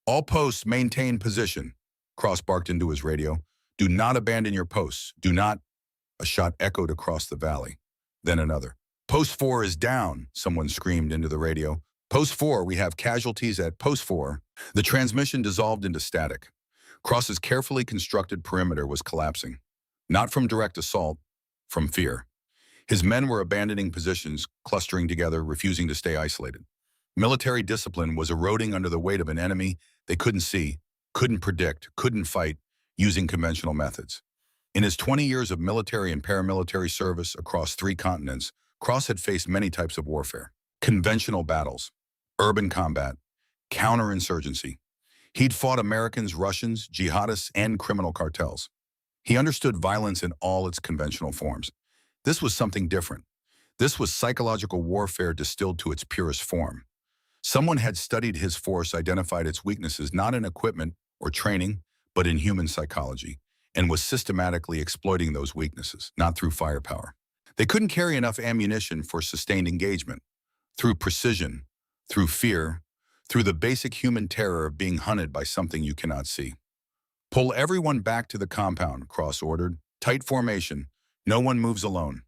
All posts maintain position. Cross barked into his radio. Do not abandon your posts. Do not. A shot echoed across the valley. Then another. Post 4 is down, someone screamed into the radio. Post 4, we have casualties at Post 4. The transmission dissolved into static. Cross's carefully constructed perimeter was collapsing. Not from direct assault, from fear. His men were abandoning positions, clustering together, refusing to stay isolated. Military discipline was eroding under the weight of an enemy they couldn't see, couldn't predict, couldn't fight, using conventional methods. In his 20 years of military and paramilitary service across 3 continents, Cross had faced many types of warfare. Conventional battles, urban combat, counterinsurgency. He'd fought Americans, Russians, jihadists, and criminal cartels. He understood violence in all its conventional forms. This was something different. This was psychological warfare distilled to its purest form. Someone had studied his force, identified its weaknesses not in equipment or training, but in human psychology, and was systematically exploiting those weaknesses, not through firepower. They couldn't carry enough ammunition for sustained engagement. Through precision, through fear, through the basic human terror of being hunted by something you cannot see. Pull everyone back to the compound, Cross ordered. Tight formation. No one moves alone.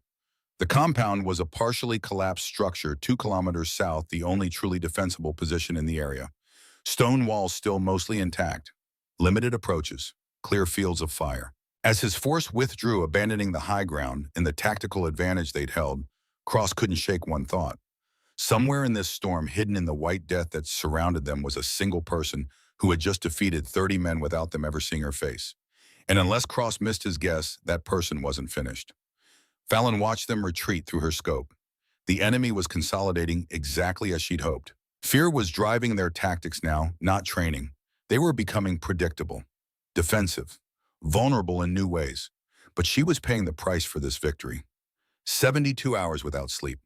The compound was a partially collapsed structure 2 kilometers south, the only truly defensible position in the area. Stone walls still mostly intact. Limited approaches. Clear fields of fire. As his force withdrew, abandoning the high ground and the tactical advantage they'd held, Cross couldn't shake one thought. Somewhere in this storm, hidden in the white death that surrounded them, was a single person who had just defeated 30 men without them ever seeing her face. And unless Cross missed his guess, that person wasn't finished. Fallon watched them retreat through her scope. The enemy was consolidating exactly as she'd hoped. Fear was driving their tactics now, not training. They were becoming predictable, defensive, vulnerable in new ways. But she was paying the price for this victory. 72 hours without sleep.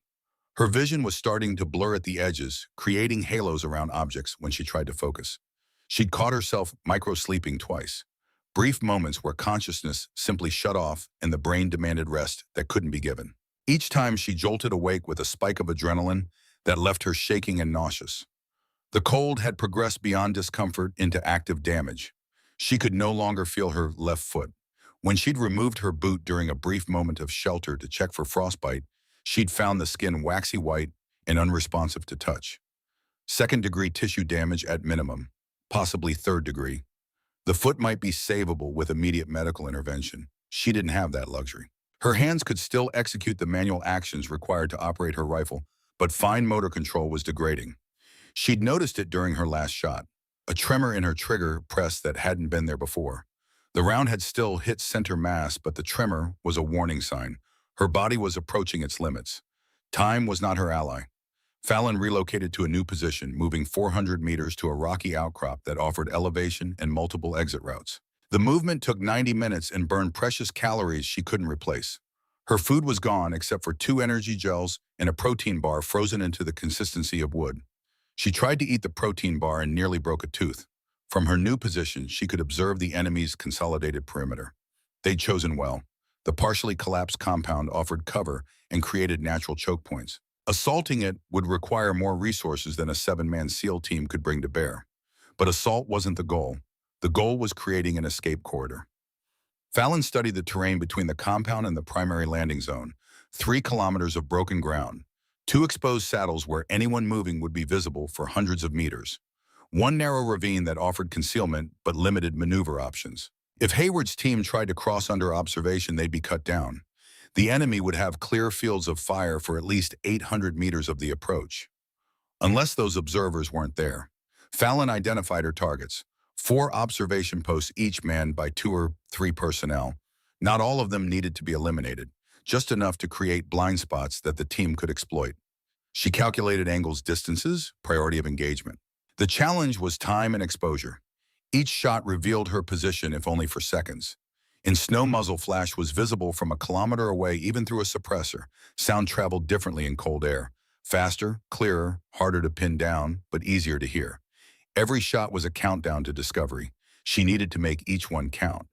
Her vision was starting to blur at the edges, creating halos around objects when she tried to focus. She'd caught herself micro-sleeping twice. Brief moments where consciousness simply shut off and the brain demanded rest that couldn't be given. Each time she jolted awake with a spike of adrenaline that left her shaking and nauseous. The cold had progressed beyond discomfort into active damage. She could no longer feel her left foot. When she'd removed her boot during a brief moment of shelter to check for frostbite, she'd found the skin waxy white and unresponsive to touch. Second-degree tissue damage at minimum, possibly third degree. The foot might be savable with immediate medical intervention. She didn't have that luxury. Her hands could still execute the manual actions required to operate her rifle, but fine motor control was degrading. She'd noticed it during her last shot, a tremor in her trigger press that hadn't been there before. The round had still hit center mass, but the tremor was a warning sign. Her body was approaching its limits. Time was not her ally. Fallon relocated to a new position, moving 400 meters to a rocky outcrop that offered elevation and multiple exit routes. The movement took 90 minutes and burned precious calories she couldn't replace. Her food was gone except for 2 energy gels and a protein bar frozen into the consistency of wood. She tried to eat the protein bar and nearly broke a tooth. From her new position, she could observe the enemy's consolidated perimeter. They'd chosen well. The partially collapsed compound offered cover and created natural choke points. Assaulting it would require more resources than a 7-man SEAL team could bring to bear. But assault wasn't the goal. The goal was creating an escape corridor. Fallon studied the terrain between the compound and the primary landing zone, 3 kilometers of broken ground, 2 exposed saddles where anyone moving would be visible for hundreds of meters, 1 narrow ravine that offered concealment but limited maneuver options. If Hayward's team tried to cross under observation, they'd be cut down. The enemy would have clear fields of fire for at least 800 meters of the approach. Unless those observers weren't there. Fallon identified her targets. 4 observation posts, each manned by 2 or 3 personnel. Not all of them needed to be eliminated, just enough to create blind spots that the team could exploit. She calculated angles, distances, priority of engagement. The challenge was time and exposure. Each shot revealed her position, if only for seconds. In snow, muzzle flash was visible from a kilometer away, even through a suppressor. Sound traveled differently in cold air. Faster, clearer, harder to pin down, but easier to hear. Every shot was a countdown to discovery. She needed to make each one count.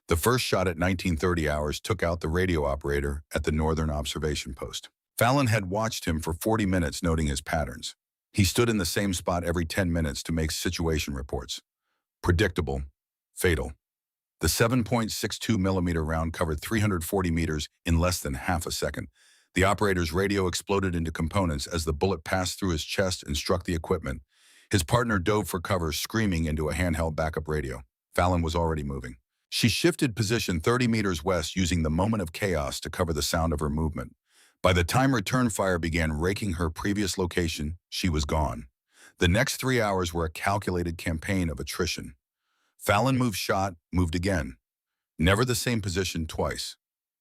The first shot at 1930 hours took out the radio operator at the northern observation post. Fallon had watched him for 40 minutes, noting his patterns. He stood in the same spot every 10 minutes to make situation reports. Predictable, fatal. The 7.62 millimeter round covered 340 meters in less than half a second. The operator's radio exploded into components as the bullet passed through his chest and struck the equipment. His partner dove for cover, screaming into a handheld backup radio. Fallon was already moving. She shifted position 30 meters west, using the moment of chaos to cover the sound of her movement. By the time return fire began raking her previous location, she was gone. The next 3 hours were a calculated campaign of attrition. Fallon moved, shot, moved again. Never the same position twice.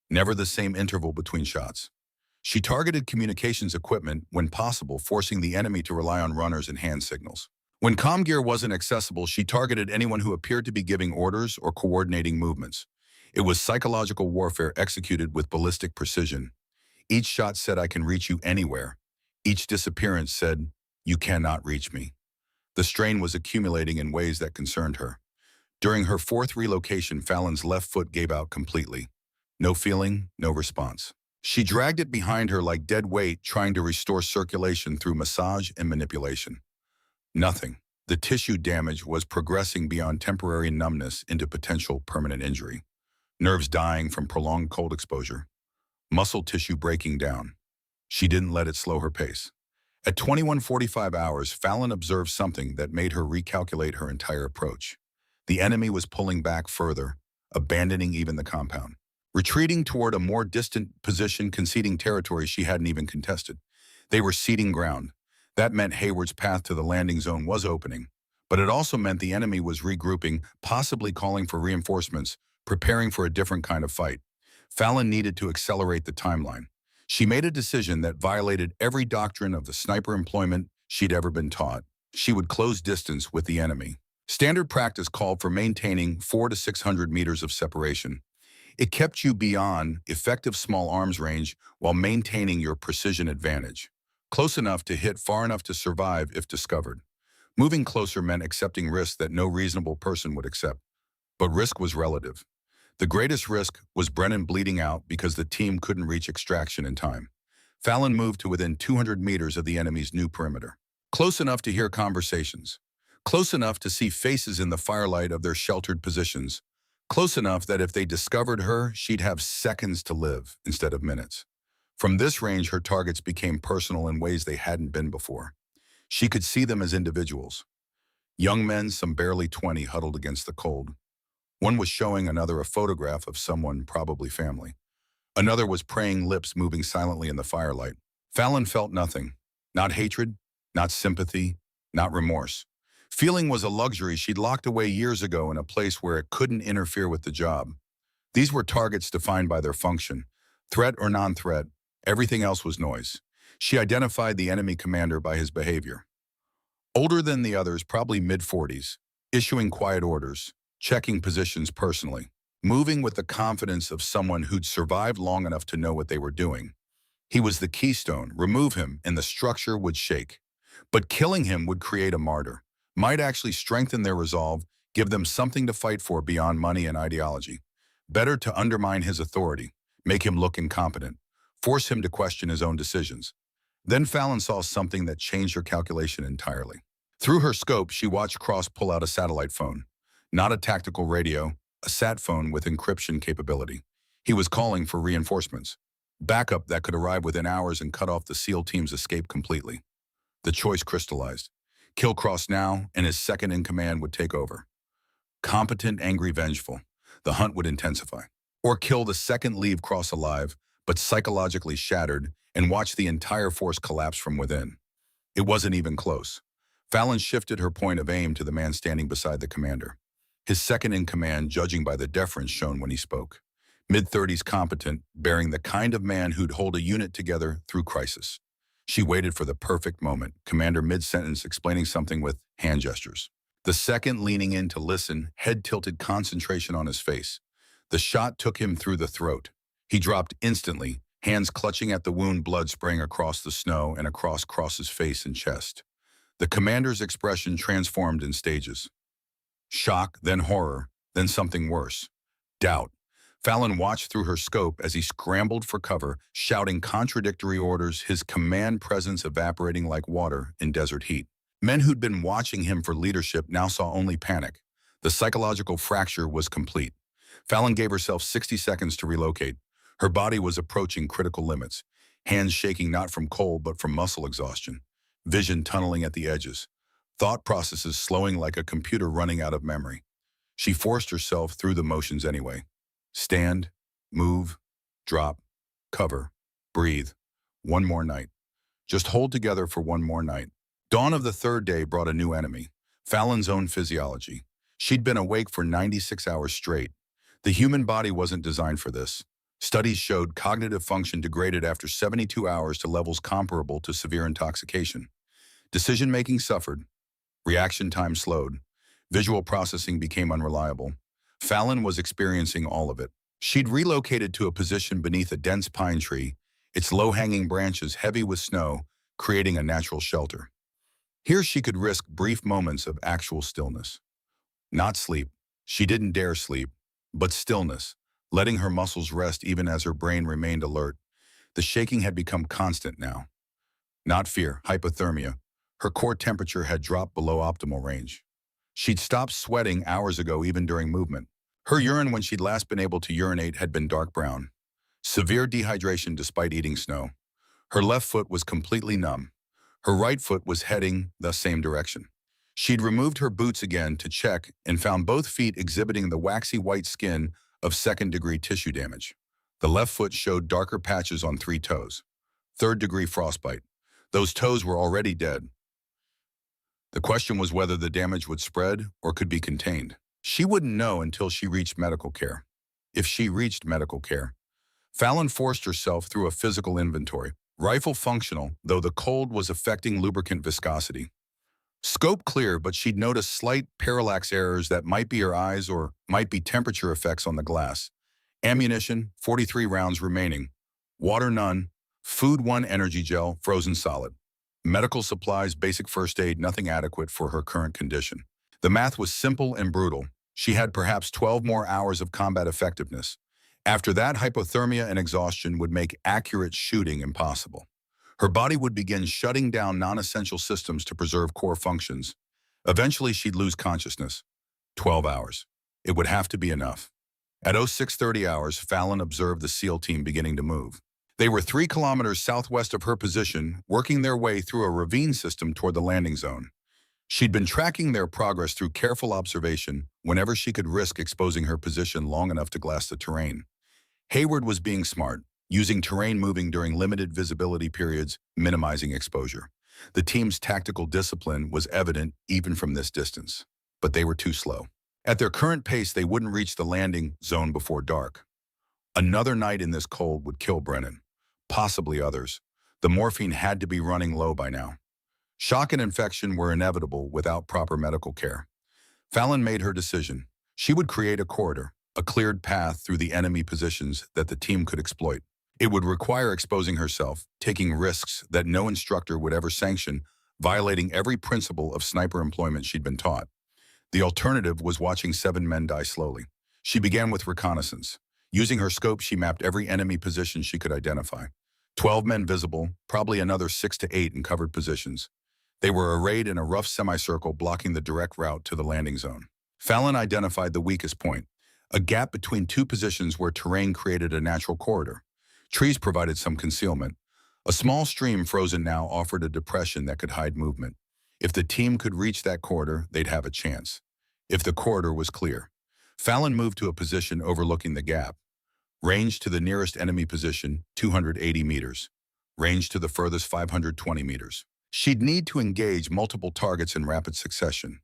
Never the same interval between shots. She targeted communications equipment when possible, forcing the enemy to rely on runners and hand signals. When comm gear wasn't accessible, she targeted anyone who appeared to be giving orders or coordinating movements. It was psychological warfare executed with ballistic precision. Each shot said, "I can reach you anywhere." Each disappearance said, "You cannot reach me." The strain was accumulating in ways that concerned her. During her 4th relocation, Fallon's left foot gave out completely. No feeling, no response. She dragged it behind her like dead weight, trying to restore circulation through massage and manipulation. Nothing. The tissue damage was progressing beyond temporary numbness into potential permanent injury. Nerves dying from prolonged cold exposure. Muscle tissue breaking down. She didn't let it slow her pace. At 21:45 hours, Fallon observed something that made her recalculate her entire approach. The enemy was pulling back further, abandoning even the compound. Retreating toward a more distant position, conceding territory she hadn't even contested. They were ceding ground. That meant Hayward's path to the landing zone was opening. But it also meant the enemy was regrouping, possibly calling for reinforcements, preparing for a different kind of fight. Fallon needed to accelerate the timeline. She made a decision that violated every doctrine of the sniper employment she'd ever been taught. She would close distance with the enemy. Standard practice called for maintaining 400 to 600 meters of separation. It kept you beyond effective small arms range while maintaining your precision advantage. Close enough to hit, far enough to survive if discovered. Moving closer meant accepting risks that no reasonable person would accept. But risk was relative. The greatest risk was Brennan bleeding out because the team couldn't reach extraction in time. Fallon moved to within 200 meters of the enemy's new perimeter. Close enough to hear conversations. Close enough to see faces in the firelight of their sheltered positions. Close enough that if they discovered her, she'd have seconds to live instead of minutes. From this range, her targets became personal in ways they hadn't been before. She could see them as individuals. Young men, some barely 20, huddled against the cold. One was showing another a photograph of someone, probably family. Another was praying lips moving silently in the firelight. Fallon felt nothing. Not hatred, not sympathy, not remorse. Feeling was a luxury she'd locked away years ago in a place where it couldn't interfere with the job. These were targets defined by their function. Threat or non-threat, everything else was noise. She identified the enemy commander by his behavior. Older than the others, probably mid-40s, issuing quiet orders, checking positions personally, moving with the confidence of someone who'd survived long enough to know what they were doing. He was the keystone. Remove him, and the structure would shake. But killing him would create a martyr, might actually strengthen their resolve, give them something to fight for beyond money and ideology. Better to undermine his authority, make him look incompetent, force him to question his own decisions. Then Fallon saw something that changed her calculation entirely. Through her scope, she watched Cross pull out a satellite phone. Not a tactical radio, a sat phone with encryption capability. He was calling for reinforcements. Backup that could arrive within hours and cut off the SEAL team's escape completely. The choice crystallized. Kill Cross now, and his second-in-command would take over. Competent, angry, vengeful. The hunt would intensify. Or kill the second, leave Cross alive, but psychologically shattered, and watch the entire force collapse from within. It wasn't even close. Fallon shifted her point of aim to the man standing beside the commander. His second-in-command, judging by the deference shown when he spoke. Mid-30s, competent, bearing the kind of man who'd hold a unit together through crisis. She waited for the perfect moment, commander mid-sentence explaining something with hand gestures. The second leaning in to listen, head tilted, concentration on his face. The shot took him through the throat. He dropped instantly, hands clutching at the wound, blood spraying across the snow and across Cross's face and chest. The commander's expression transformed in stages. Shock, then horror, then something worse. Doubt. Fallon watched through her scope as he scrambled for cover, shouting contradictory orders, his command presence evaporating like water in desert heat. Men who'd been watching him for leadership now saw only panic. The psychological fracture was complete. Fallon gave herself 60 seconds to relocate. Her body was approaching critical limits, hands shaking not from cold but from muscle exhaustion, vision tunneling at the edges, thought processes slowing like a computer running out of memory. She forced herself through the motions anyway. Stand, move, drop, cover, breathe. One more night. Just hold together for one more night. Dawn of the third day brought a new enemy, Fallon's own physiology. She'd been awake for 96 hours straight. The human body wasn't designed for this. Studies showed cognitive function degraded after 72 hours to levels comparable to severe intoxication. Decision-making suffered. Reaction time slowed. Visual processing became unreliable. Fallon was experiencing all of it. She'd relocated to a position beneath a dense pine tree, its low-hanging branches heavy with snow, creating a natural shelter. Here she could risk brief moments of actual stillness. Not sleep. She didn't dare sleep, but stillness, letting her muscles rest even as her brain remained alert. The shaking had become constant now. Not fear, hypothermia. Her core temperature had dropped below optimal range. She'd stopped sweating hours ago even during movement. Her urine when she'd last been able to urinate had been dark brown. Severe dehydration despite eating snow. Her left foot was completely numb. Her right foot was heading the same direction. She'd removed her boots again to check and found both feet exhibiting the waxy white skin of second-degree tissue damage. The left foot showed darker patches on 3 toes. Third-degree frostbite. Those toes were already dead. The question was whether the damage would spread or could be contained. She wouldn't know until she reached medical care. If she reached medical care. Fallon forced herself through a physical inventory. Rifle functional, though the cold was affecting lubricant viscosity. Scope clear, but she'd noticed slight parallax errors that might be her eyes or might be temperature effects on the glass. Ammunition, 43 rounds remaining. Water, none. Food, 1 energy gel, frozen solid. Medical supplies, basic first aid, nothing adequate for her current condition. The math was simple and brutal. She had perhaps 12 more hours of combat effectiveness. After that, hypothermia and exhaustion would make accurate shooting impossible. Her body would begin shutting down non-essential systems to preserve core functions. Eventually, she'd lose consciousness. 12 hours. It would have to be enough. At 0630 hours, Fallon observed the SEAL team beginning to move. They were 3 kilometers southwest of her position, working their way through a ravine system toward the landing zone. She'd been tracking their progress through careful observation whenever she could risk exposing her position long enough to glass the terrain. Hayward was being smart, using terrain moving during limited visibility periods, minimizing exposure. The team's tactical discipline was evident even from this distance, but they were too slow. At their current pace, they wouldn't reach the landing zone before dark. Another night in this cold would kill Brennan, possibly others. The morphine had to be running low by now. Shock and infection were inevitable without proper medical care. Fallon made her decision. She would create a corridor, a cleared path through the enemy positions that the team could exploit. It would require exposing herself, taking risks that no instructor would ever sanction, violating every principle of sniper employment she'd been taught. The alternative was watching 7 men die slowly. She began with reconnaissance. Using her scope, she mapped every enemy position she could identify. 12 men visible, probably another 6 to 8 in covered positions. They were arrayed in a rough semicircle blocking the direct route to the landing zone. Fallon identified the weakest point, a gap between 2 positions where terrain created a natural corridor. Trees provided some concealment. A small stream frozen now offered a depression that could hide movement. If the team could reach that corridor, they'd have a chance. If the corridor was clear. Fallon moved to a position overlooking the gap. Range to the nearest enemy position, 280 meters. Range to the furthest, 520 meters. She'd need to engage multiple targets in rapid succession.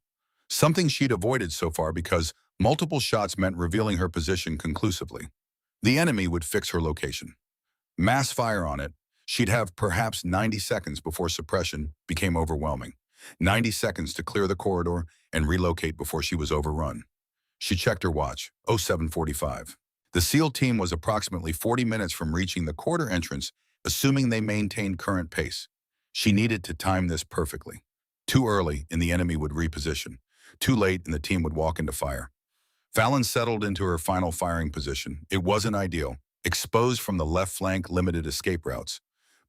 Something she'd avoided so far because multiple shots meant revealing her position conclusively. The enemy would fix her location. Mass fire on it. She'd have perhaps 90 seconds before suppression became overwhelming. 90 seconds to clear the corridor and relocate before she was overrun. She checked her watch, 0745. The SEAL team was approximately 40 minutes from reaching the corridor entrance, assuming they maintained current pace. She needed to time this perfectly. Too early, and the enemy would reposition. Too late, and the team would walk into fire. Fallon settled into her final firing position. It wasn't ideal. Exposed from the left flank, limited escape routes.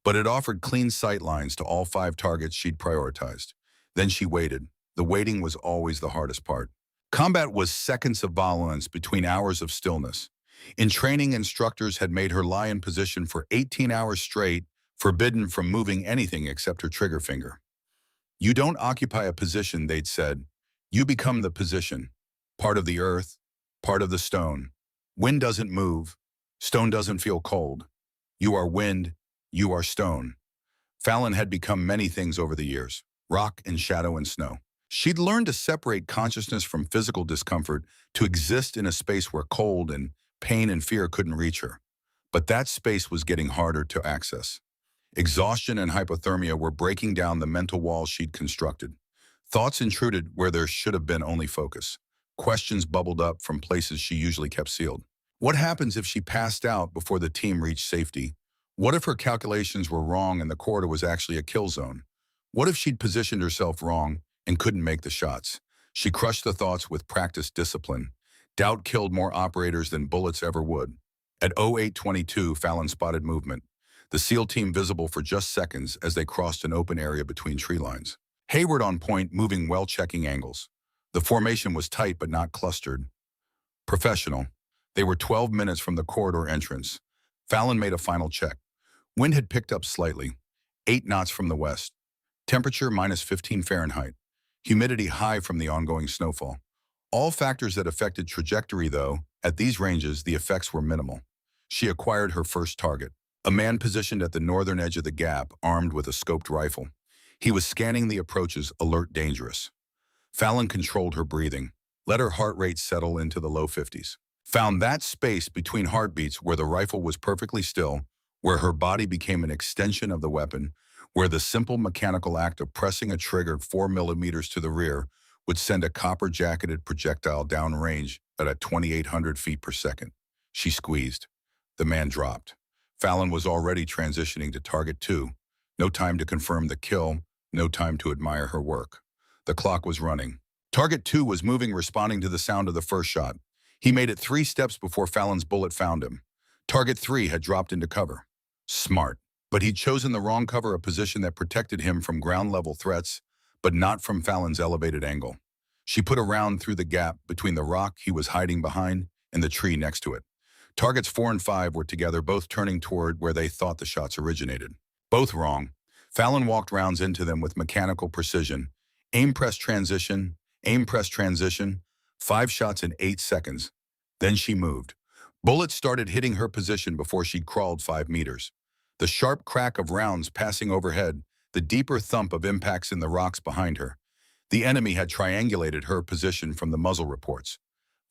But it offered clean sight lines to all 5 targets she'd prioritized. Then she waited. The waiting was always the hardest part. Combat was seconds of violence between hours of stillness. In training, instructors had made her lie in position for 18 hours straight, forbidden from moving anything except her trigger finger. You don't occupy a position, they'd said. You become the position. Part of the earth, part of the stone. Wind doesn't move. Stone doesn't feel cold. You are wind. You are stone. Fallon had become many things over the years. Rock and shadow and snow. She'd learned to separate consciousness from physical discomfort, to exist in a space where cold and pain and fear couldn't reach her. But that space was getting harder to access. Exhaustion and hypothermia were breaking down the mental walls she'd constructed. Thoughts intruded where there should have been only focus. Questions bubbled up from places she usually kept sealed. What happens if she passed out before the team reached safety? What if her calculations were wrong and the corridor was actually a kill zone? What if she'd positioned herself wrong and couldn't make the shots? She crushed the thoughts with practiced discipline. Doubt killed more operators than bullets ever would. At 0822, Fallon spotted movement. The SEAL team visible for just seconds as they crossed an open area between tree lines. Hayward on point, moving well, checking angles. The formation was tight but not clustered. Professional. They were 12 minutes from the corridor entrance. Fallon made a final check. Wind had picked up slightly, 8 knots from the west. Temperature -15 Fahrenheit. Humidity high from the ongoing snowfall. All factors that affected trajectory, though. At these ranges, the effects were minimal. She acquired her first target. A man positioned at the northern edge of the gap, armed with a scoped rifle. He was scanning the approaches, alert, dangerous. Fallon controlled her breathing, let her heart rate settle into the low 50s. Found that space between heartbeats where the rifle was perfectly still, where her body became an extension of the weapon, where the simple mechanical act of pressing a trigger 4 millimeters to the rear would send a copper-jacketed projectile downrange at 2,800 feet per second. She squeezed. The man dropped. Fallon was already transitioning to target 2. No time to confirm the kill, no time to admire her work. The clock was running. Target 2 was moving, responding to the sound of the first shot. He made it 3 steps before Fallon's bullet found him. Target 3 had dropped into cover. Smart. But he'd chosen the wrong cover, a position that protected him from ground-level threats, but not from Fallon's elevated angle. She put a round through the gap between the rock he was hiding behind and the tree next to it. Targets 4 and 5 were together, both turning toward where they thought the shots originated. Both wrong. Fallon walked rounds into them with mechanical precision. Aim, press, transition. Aim, press, transition. 5 shots in 8 seconds. Then she moved. Bullets started hitting her position before she'd crawled 5 meters. The sharp crack of rounds passing overhead, the deeper thump of impacts in the rocks behind her. The enemy had triangulated her position from the muzzle reports.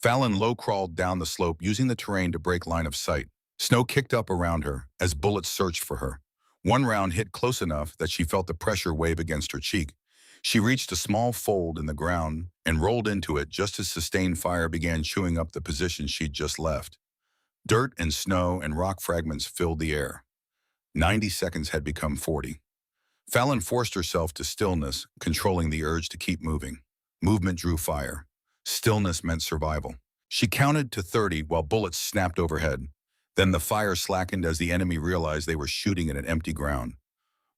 Fallon low-crawled down the slope, using the terrain to break line of sight. Snow kicked up around her as bullets searched for her. One round hit close enough that she felt the pressure wave against her cheek. She reached a small fold in the ground and rolled into it just as sustained fire began chewing up the position she'd just left. Dirt and snow and rock fragments filled the air. 90 seconds had become 40. Fallon forced herself to stillness, controlling the urge to keep moving. Movement drew fire. Stillness meant survival. She counted to 30 while bullets snapped overhead. Then the fire slackened as the enemy realized they were shooting at an empty ground.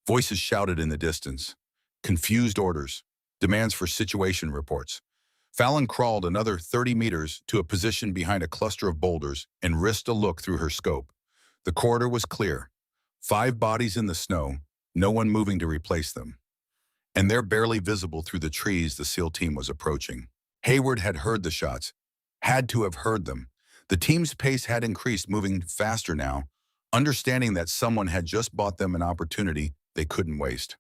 Voices shouted in the distance. Confused orders. Demands for situation reports. Fallon crawled another 30 meters to a position behind a cluster of boulders and risked a look through her scope. The corridor was clear. 5 bodies in the snow, no one moving to replace them. And they're barely visible through the trees the SEAL team was approaching. Hayward had heard the shots, had to have heard them. The team's pace had increased, moving faster now, understanding that someone had just bought them an opportunity they couldn't waste.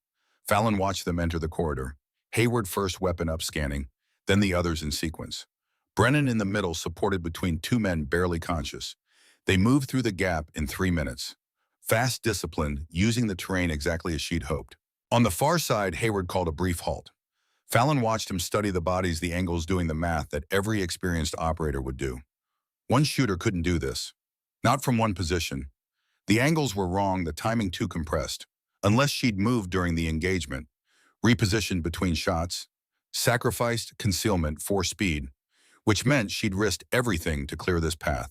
Fallon watched them enter the corridor. Hayward first, weapon up, scanning, then the others in sequence. Brennan in the middle, supported between 2 men barely conscious. They moved through the gap in 3 minutes. Fast, disciplined, using the terrain exactly as she'd hoped. On the far side, Hayward called a brief halt. Fallon watched him study the bodies, the angles, doing the math that every experienced operator would do. One shooter couldn't do this. Not from one position. The angles were wrong, the timing too compressed. Unless she'd moved during the engagement, repositioned between shots, sacrificed concealment for speed, which meant she'd risked everything to clear this path.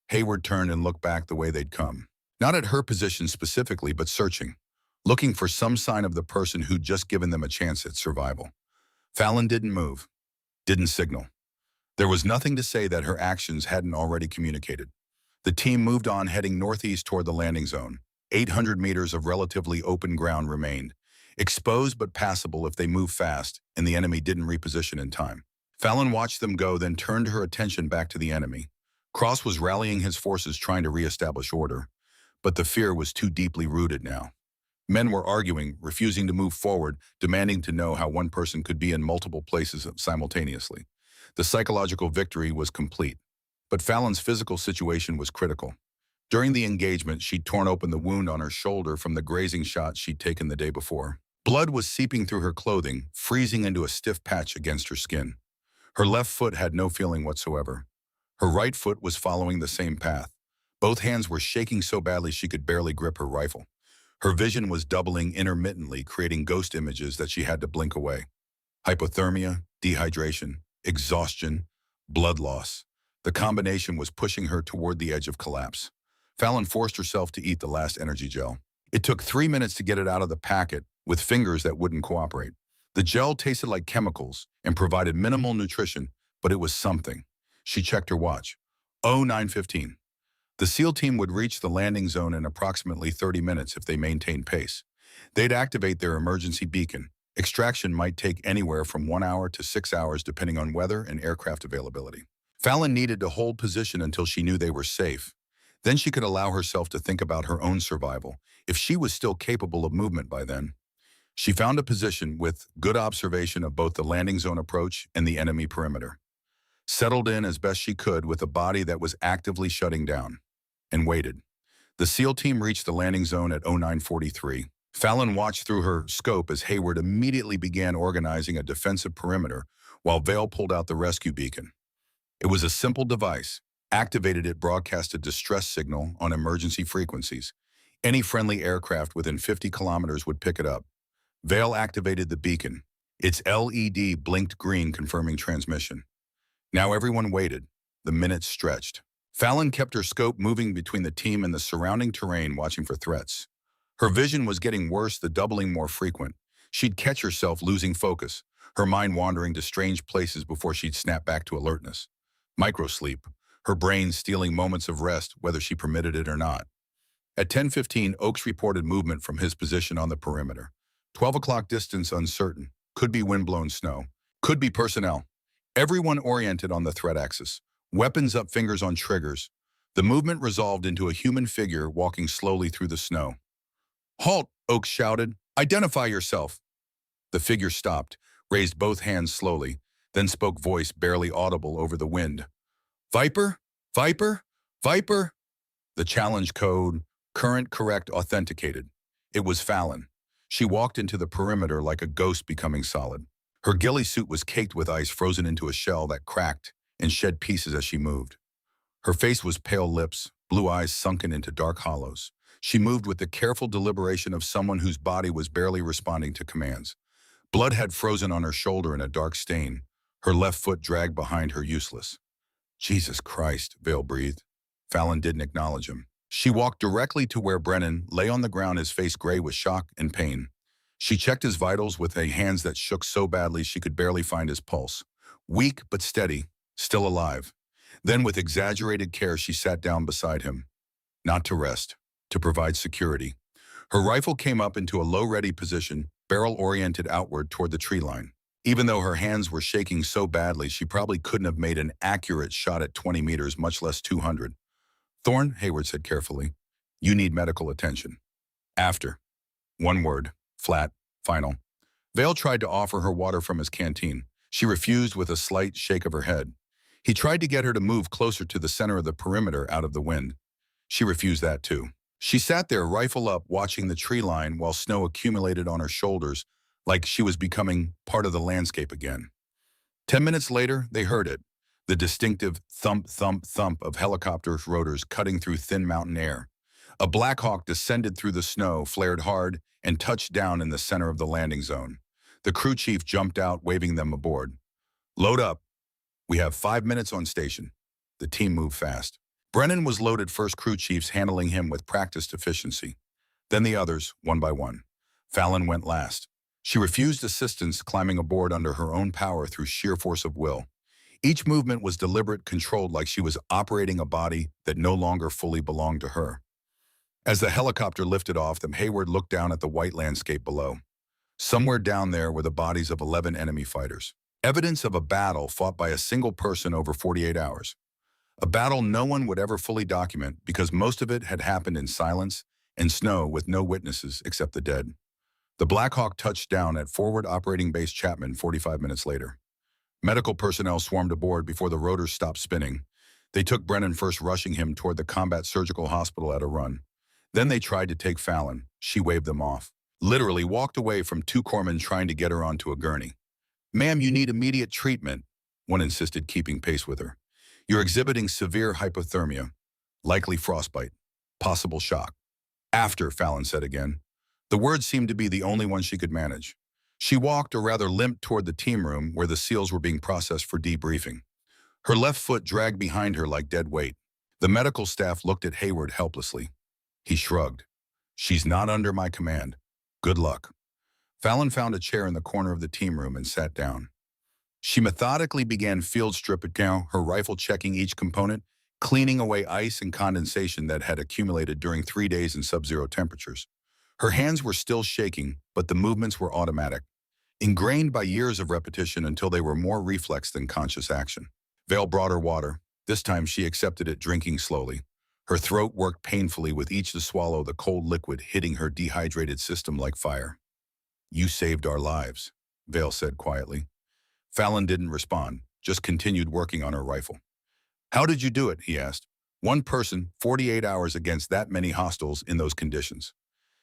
Hayward turned and looked back the way they'd come. Not at her position specifically, but searching, looking for some sign of the person who'd just given them a chance at survival. Fallon didn't move, didn't signal. There was nothing to say that her actions hadn't already communicated. The team moved on, heading northeast toward the landing zone. 800 meters of relatively open ground remained, exposed but passable if they moved fast and the enemy didn't reposition in time. Fallon watched them go, then turned her attention back to the enemy. Cross was rallying his forces, trying to reestablish order, but the fear was too deeply rooted now. Men were arguing, refusing to move forward, demanding to know how one person could be in multiple places simultaneously. The psychological victory was complete, but Fallon's physical situation was critical. During the engagement, she'd torn open the wound on her shoulder from the grazing shot she'd taken the day before. Blood was seeping through her clothing, freezing into a stiff patch against her skin. Her left foot had no feeling whatsoever. Her right foot was following the same path. Both hands were shaking so badly she could barely grip her rifle. Her vision was doubling intermittently, creating ghost images that she had to blink away. Hypothermia, dehydration, exhaustion, blood loss. The combination was pushing her toward the edge of collapse. Fallon forced herself to eat the last energy gel. It took 3 minutes to get it out of the packet with fingers that wouldn't cooperate. The gel tasted like chemicals and provided minimal nutrition, but it was something. She checked her watch. 09:15. The SEAL team would reach the landing zone in approximately 30 minutes if they maintained pace. They'd activate their emergency beacon. Extraction might take anywhere from 1 hour to 6 hours depending on weather and aircraft availability. Fallon needed to hold position until she knew they were safe. Then she could allow herself to think about her own survival, if she was still capable of movement by then. She found a position with good observation of both the landing zone approach and the enemy perimeter. Settled in as best she could with a body that was actively shutting down, and waited. The SEAL team reached the landing zone at 09:43. Fallon watched through her scope as Hayward immediately began organizing a defensive perimeter while Vale pulled out the rescue beacon. It was a simple device. Activated it, broadcast a distress signal on emergency frequencies. Any friendly aircraft within 50 kilometers would pick it up. Vale activated the beacon. Its LED blinked green, confirming transmission. Now everyone waited. The minutes stretched. Fallon kept her scope moving between the team and the surrounding terrain, watching for threats. Her vision was getting worse, the doubling more frequent. She'd catch herself losing focus, her mind wandering to strange places before she'd snap back to alertness. Microsleep, her brain stealing moments of rest, whether she permitted it or not. At 10:15, Oakes reported movement from his position on the perimeter. 12 o'clock distance uncertain. Could be windblown snow. Could be personnel. Everyone oriented on the threat axis. Weapons up, fingers on triggers. The movement resolved into a human figure walking slowly through the snow. "Halt!" Oakes shouted. "Identify yourself." The figure stopped, raised both hands slowly, then spoke, voice barely audible over the wind. "Viper? Viper? Viper?" The challenge code, current correct authenticated. It was Fallon. She walked into the perimeter like a ghost becoming solid. Her ghillie suit was caked with ice, frozen into a shell that cracked and shed pieces as she moved. Her face was pale lips, blue eyes sunken into dark hollows. She moved with the careful deliberation of someone whose body was barely responding to commands. Blood had frozen on her shoulder in a dark stain, her left foot dragged behind her, useless. "Jesus Christ," Vale breathed. Fallon didn't acknowledge him. She walked directly to where Brennan lay on the ground, his face gray with shock and pain. She checked his vitals with hands that shook so badly she could barely find his pulse. Weak but steady, still alive. Then with exaggerated care, she sat down beside him. Not to rest, to provide security. Her rifle came up into a low-ready position, barrel oriented outward toward the tree line. Even though her hands were shaking so badly, she probably couldn't have made an accurate shot at 20 meters, much less 200. "Thorne," Hayward said carefully, "you need medical attention." After. One word. Flat. Final. Vale tried to offer her water from his canteen. She refused with a slight shake of her head. He tried to get her to move closer to the center of the perimeter, out of the wind. She refused that too. She sat there, rifle up, watching the tree line while snow accumulated on her shoulders, like she was becoming part of the landscape again. 10 minutes later, they heard it. The distinctive thump, thump, thump of helicopters' rotors cutting through thin mountain air. A Black Hawk descended through the snow, flared hard, and touched down in the center of the landing zone. The crew chief jumped out, waving them aboard. "Load up. We have 5 minutes on station." The team moved fast. Brennan was loaded first, crew chiefs handling him with practiced efficiency. Then the others, one by one. Fallon went last. She refused assistance, climbing aboard under her own power through sheer force of will. Each movement was deliberate, controlled, like she was operating a body that no longer fully belonged to her. As the helicopter lifted off them, Hayward looked down at the white landscape below. Somewhere down there were the bodies of 11 enemy fighters. Evidence of a battle fought by a single person over 48 hours. A battle no one would ever fully document because most of it had happened in silence and snow with no witnesses except the dead. The Black Hawk touched down at Forward Operating Base Chapman 45 minutes later. Medical personnel swarmed aboard before the rotors stopped spinning. They took Brennan first, rushing him toward the combat surgical hospital at a run. Then they tried to take Fallon. She waved them off. Literally walked away from two corpsmen trying to get her onto a gurney. "Ma'am, you need immediate treatment," one insisted, keeping pace with her. "You're exhibiting severe hypothermia, likely frostbite, possible shock." "After," Fallon said again. The word seemed to be the only one she could manage. She walked, or rather limped, toward the team room where the SEALs were being processed for debriefing. Her left foot dragged behind her like dead weight. The medical staff looked at Hayward helplessly. He shrugged. "She's not under my command. Good luck." Fallon found a chair in the corner of the team room and sat down. She methodically began field strip account, her rifle checking each component, cleaning away ice and condensation that had accumulated during 3 days in sub-zero temperatures. Her hands were still shaking, but the movements were automatic, ingrained by years of repetition until they were more reflex than conscious action. Vale brought her water. This time she accepted it, drinking slowly. Her throat worked painfully with each swallow, the cold liquid hitting her dehydrated system like fire. "You saved our lives," Vale said quietly. Fallon didn't respond, just continued working on her rifle. "How did you do it?" he asked. "One person, 48 hours against that many hostiles in those conditions."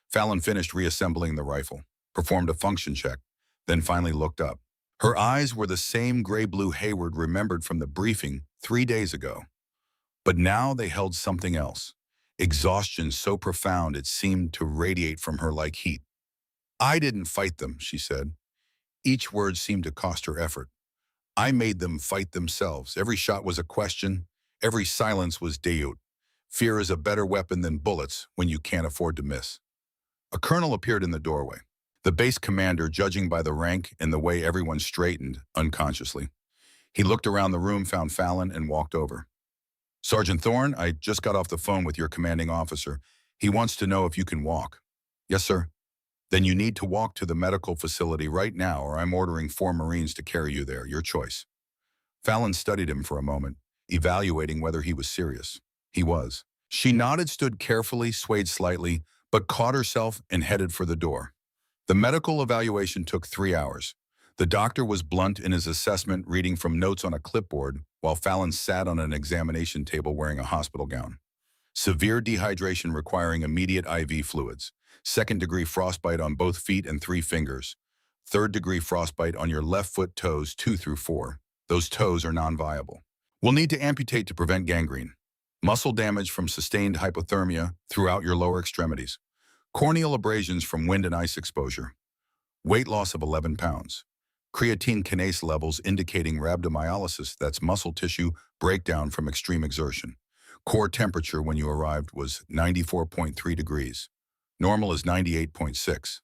Fallon finished reassembling the rifle, performed a function check, then finally looked up. Her eyes were the same gray-blue Hayward remembered from the briefing 3 days ago. But now they held something else. Exhaustion so profound it seemed to radiate from her like heat. "I didn't fight them," she said. Each word seemed to cost her effort. I made them fight themselves. Every shot was a question. Every silence was doubt. Fear is a better weapon than bullets when you can't afford to miss. A colonel appeared in the doorway. The base commander, judging by the rank and the way everyone straightened unconsciously. He looked around the room, found Fallon, and walked over. Sergeant Thorne, I just got off the phone with your commanding officer. He wants to know if you can walk. Yes, sir. Then you need to walk to the medical facility right now, or I'm ordering 4 Marines to carry you there. Your choice. Fallon studied him for a moment, evaluating whether he was serious. He was. She nodded, stood carefully, swayed slightly, but caught herself and headed for the door. The medical evaluation took 3 hours. The doctor was blunt in his assessment, reading from notes on a clipboard, while Fallon sat on an examination table wearing a hospital gown. Severe dehydration requiring immediate IV fluids. 2nd-degree frostbite on both feet and 3 fingers. 3rd-degree frostbite on your left foot toes 2 through 4. Those toes are non-viable. We'll need to amputate to prevent gangrene. Muscle damage from sustained hypothermia throughout your lower extremities. Corneal abrasions from wind and ice exposure. Weight loss of 11 pounds. Creatine kinase levels indicating rhabdomyolysis, that's muscle tissue breakdown from extreme exertion. Core temperature when you arrived was 94.3 degrees. Normal is 98.6.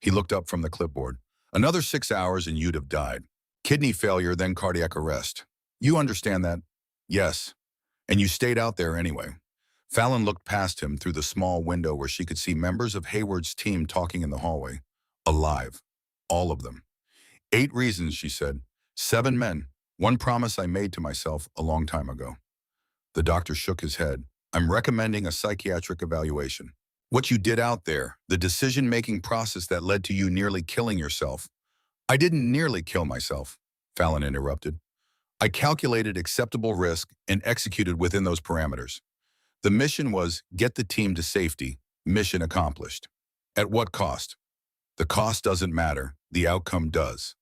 He looked up from the clipboard. Another 6 hours and you'd have died. Kidney failure, then cardiac arrest. You understand that? Yes. And you stayed out there anyway. Fallon looked past him through the small window where she could see members of Hayward's team talking in the hallway. Alive. All of them. 8 reasons, she said. 7 men. One promise I made to myself a long time ago. The doctor shook his head. I'm recommending a psychiatric evaluation. What you did out there, the decision-making process that led to you nearly killing yourself. I didn't nearly kill myself, Fallon interrupted. I calculated acceptable risk and executed within those parameters. The mission was get the team to safety. Mission accomplished. At what cost? The cost doesn't matter. The outcome does.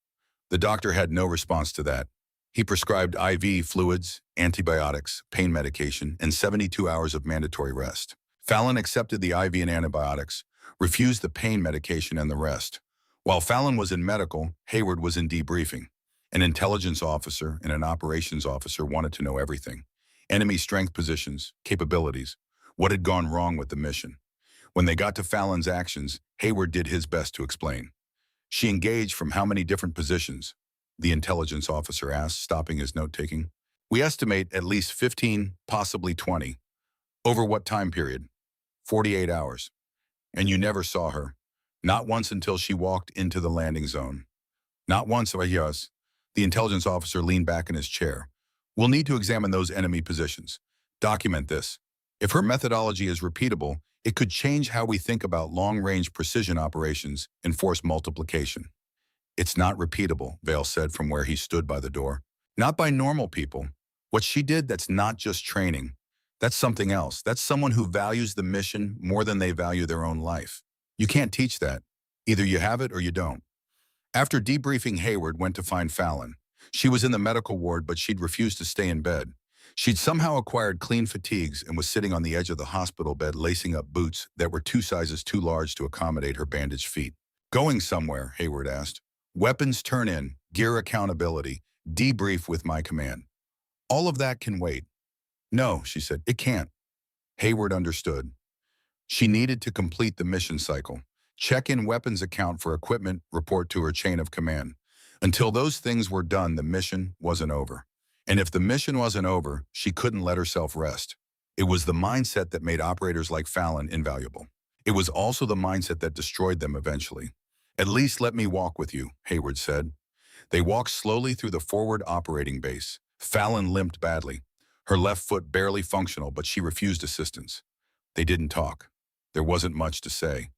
The doctor had no response to that. He prescribed IV fluids, antibiotics, pain medication, and 72 hours of mandatory rest. Fallon accepted the IV and antibiotics, refused the pain medication and the rest. While Fallon was in medical, Hayward was in debriefing. An intelligence officer and an operations officer wanted to know everything. Enemy strength positions, capabilities, what had gone wrong with the mission. When they got to Fallon's actions, Hayward did his best to explain. She engaged from how many different positions? The intelligence officer asked, stopping his note-taking. We estimate at least 15, possibly 20. Over what time period? 48 hours. And you never saw her. Not once until she walked into the landing zone. Not once, yes. The intelligence officer leaned back in his chair. We'll need to examine those enemy positions. Document this. If her methodology is repeatable, it could change how we think about long-range precision operations and force multiplication. It's not repeatable, Vale said from where he stood by the door. Not by normal people. What she did, that's not just training. That's something else. That's someone who values the mission more than they value their own life. You can't teach that. Either you have it or you don't. After debriefing, Hayward went to find Fallon. She was in the medical ward, but she'd refused to stay in bed. She'd somehow acquired clean fatigues and was sitting on the edge of the hospital bed lacing up boots that were 2 sizes too large to accommodate her bandaged feet. Going somewhere, Hayward asked. Weapons turn in, gear accountability, debrief with my command. All of that can wait. No, she said, it can't. Hayward understood. She needed to complete the mission cycle. Check in weapons account for equipment, report to her chain of command. Until those things were done, the mission wasn't over. And if the mission wasn't over, she couldn't let herself rest. It was the mindset that made operators like Fallon invaluable. It was also the mindset that destroyed them eventually. At least let me walk with you, Hayward said. They walked slowly through the forward operating base. Fallon limped badly. Her left foot barely functional, but she refused assistance. They didn't talk. There wasn't much to say.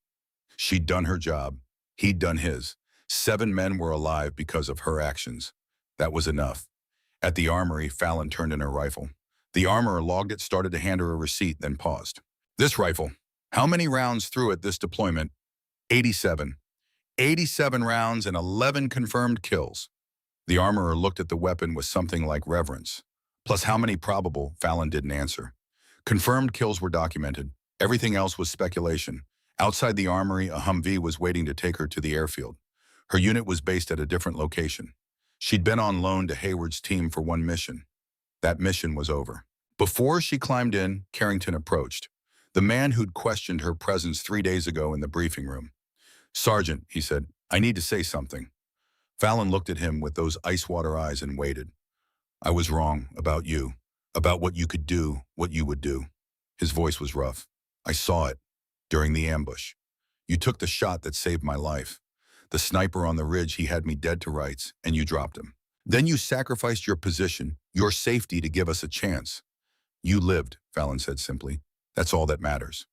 She'd done her job. He'd done his. 7 men were alive because of her actions. That was enough. At the armory, Fallon turned in her rifle. The armorer logged it, started to hand her a receipt, then paused. This rifle. How many rounds through it this deployment? 87. 87 rounds and 11 confirmed kills. The armorer looked at the weapon with something like reverence. Plus how many probable, Fallon didn't answer. Confirmed kills were documented. Everything else was speculation. Outside the armory, a Humvee was waiting to take her to the airfield. Her unit was based at a different location. She'd been on loan to Hayward's team for one mission. That mission was over. Before she climbed in, Carrington approached. The man who'd questioned her presence 3 days ago in the briefing room. "Sergeant," he said, "I need to say something." Fallon looked at him with those ice-water eyes and waited. "I was wrong about you, about what you could do, what you would do." His voice was rough. "I saw it during the ambush. You took the shot that saved my life. The sniper on the ridge, he had me dead to rights, and you dropped him. Then you sacrificed your position, your safety to give us a chance. You lived," Fallon said simply. "That's all that matters."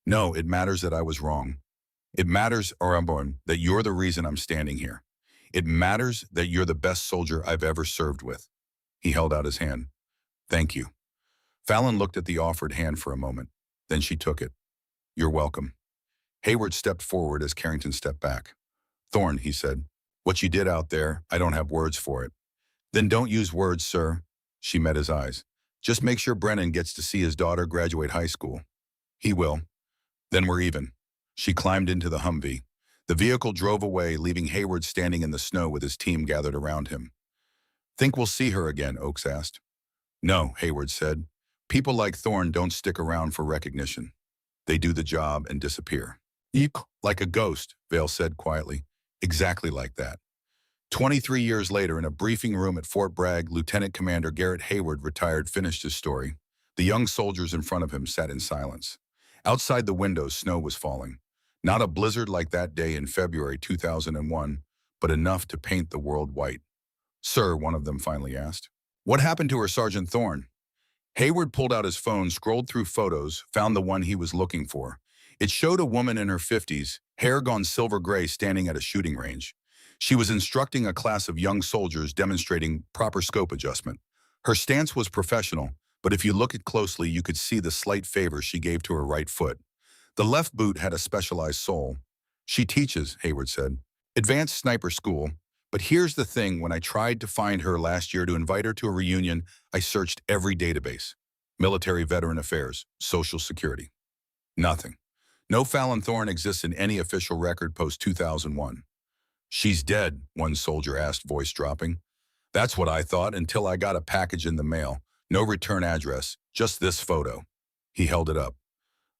"No, it matters that I was wrong. It matters, Arambon, that you're the reason I'm standing here. It matters that you're the best soldier I've ever served with." He held out his hand. "Thank you." Fallon looked at the offered hand for a moment. Then she took it. "You're welcome." Hayward stepped forward as Carrington stepped back. "Thorne," he said, "what you did out there, I don't have words for it." "Then don't use words, sir." She met his eyes. "Just make sure Brennan gets to see his daughter graduate high school." "He will." "Then we're even." She climbed into the Humvee. The vehicle drove away, leaving Hayward standing in the snow with his team gathered around him. "Think we'll see her again?" Oakes asked. "No," Hayward said. "People like Thorne don't stick around for recognition. They do the job and disappear." "Eek, like a ghost," Vale said quietly. "Exactly like that." 23 years later, in a briefing room at Fort Bragg, Lieutenant Commander Garrett Hayward, retired, finished his story. The young soldiers in front of him sat in silence. Outside the windows, snow was falling. Not a blizzard like that day in February 2001, but enough to paint the world white. "Sir," one of them finally asked, "what happened to her, Sergeant Thorne?" Hayward pulled out his phone, scrolled through photos, found the one he was looking for. It showed a woman in her 50s, hair gone silver gray, standing at a shooting range. She was instructing a class of young soldiers, demonstrating proper scope adjustment. Her stance was professional, but if you look at closely, you could see the slight favor she gave to her right foot. The left boot had a specialized sole. "She teaches," Hayward said, "advanced sniper school. But here's the thing, when I tried to find her last year to invite her to a reunion, I searched every database. Military Veteran Affairs, Social Security. Nothing. No Fallon Thorne exists in any official record post-2001. "She's dead," one soldier asked, voice dropping. "That's what I thought until I got a package in the mail. No return address, just this photo." He held it up.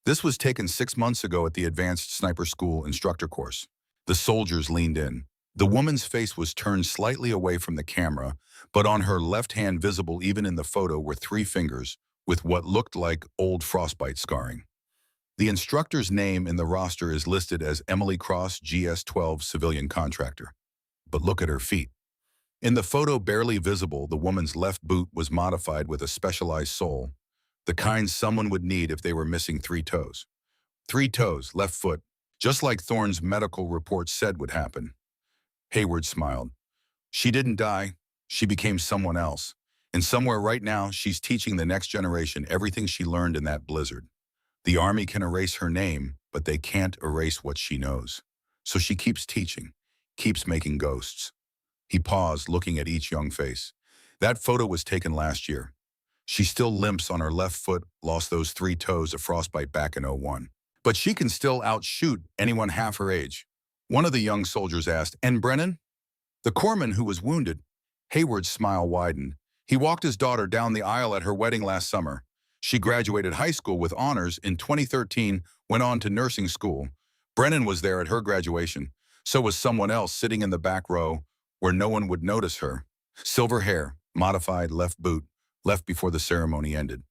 "This was taken 6 months ago at the Advanced Sniper School instructor course." The soldiers leaned in. The woman's face was turned slightly away from the camera, but on her left hand, visible even in the photo, were 3 fingers with what looked like old frostbite scarring. The instructor's name in the roster is listed as Emily Cross, GS-12 civilian contractor. But look at her feet. In the photo, barely visible, the woman's left boot was modified with a specialized sole, the kind someone would need if they were missing 3 toes. 3 toes, left foot, just like Thorne's medical report said would happen. Hayward smiled. "She didn't die. She became someone else. And somewhere right now, she's teaching the next generation everything she learned in that blizzard. The Army can erase her name, but they can't erase what she knows. So she keeps teaching, keeps making ghosts." He paused, looking at each young face. "That photo was taken last year. She still limps on her left foot, lost those 3 toes of frostbite back in '01. But she can still outshoot anyone half her age." One of the young soldiers asked, "And Brennan?" "The corpsman who was wounded." Hayward's smile widened. "He walked his daughter down the aisle at her wedding last summer. She graduated high school with honors in 2013, went on to nursing school. Brennan was there at her graduation. So was someone else sitting in the back row where no one would notice her. Silver hair, modified left boot, left before the ceremony ended.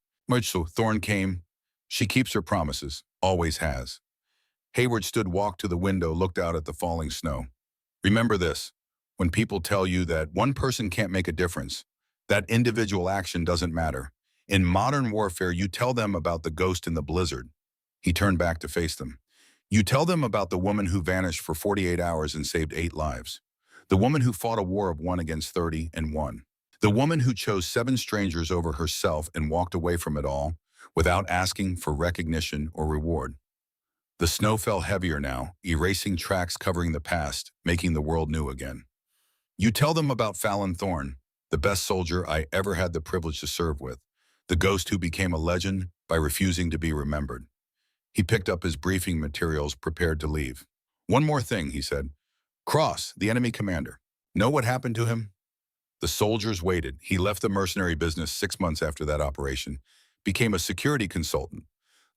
So Thorne came. She keeps her promises, always has." Hayward walked to the window, looked out at the falling snow. "Remember this, when people tell you that one person can't make a difference, that individual action doesn't matter. In modern warfare, you tell them about the ghost in the blizzard." He turned back to face them. "You tell them about the woman who vanished for 48 hours and saved 8 lives. The woman who fought a war of 1 against 30 and won. The woman who chose 7 strangers over herself and walked away from it all without asking for recognition or reward." The snow fell heavier now, erasing tracks covering the past, making the world new again. "You tell them about Fallon Thorne, the best soldier I ever had the privilege to serve with, the ghost who became a legend by refusing to be remembered." He picked up his briefing materials, prepared to leave. "One more thing," he said. Cross, the enemy commander. Know what happened to him? The soldiers waited. He left the mercenary business 6 months after that operation, became a security consultant.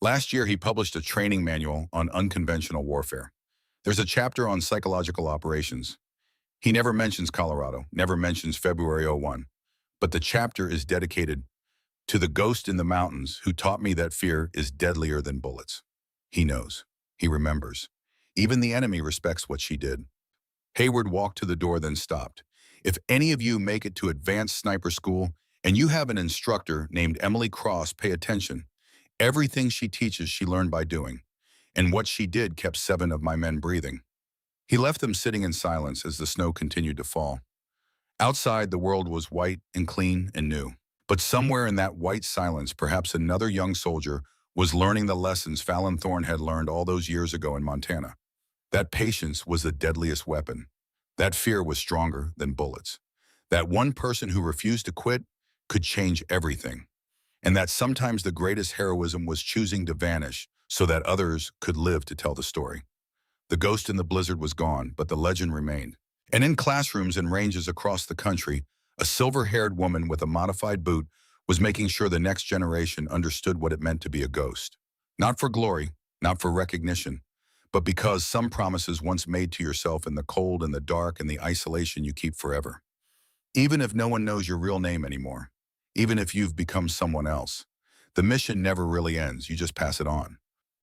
Last year, he published a training manual on unconventional warfare. There's a chapter on psychological operations. He never mentions Colorado, never mentions February '01, but the chapter is dedicated to the ghost in the mountains who taught me that fear is deadlier than bullets. He knows. He remembers. Even the enemy respects what she did. Hayward walked to the door, then stopped. If any of you make it to advanced sniper school and you have an instructor named Emily Cross, pay attention. Everything she teaches, she learned by doing. And what she did kept 7 of my men breathing. He left them sitting in silence as the snow continued to fall. Outside, the world was white and clean and new. But somewhere in that white silence, perhaps another young soldier was learning the lessons Fallon Thorne had learned all those years ago in Montana. That patience was the deadliest weapon. That fear was stronger than bullets. That one person who refused to quit could change everything. And that sometimes the greatest heroism was choosing to vanish so that others could live to tell the story. The ghost in the blizzard was gone, but the legend remained. And in classrooms and ranges across the country, a silver-haired woman with a modified boot was making sure the next generation understood what it meant to be a ghost. Not for glory, not for recognition, but because some promises once made to yourself in the cold and the dark and the isolation you keep forever. Even if no one knows your real name anymore, even if you've become someone else, the mission never really ends, you just pass it on.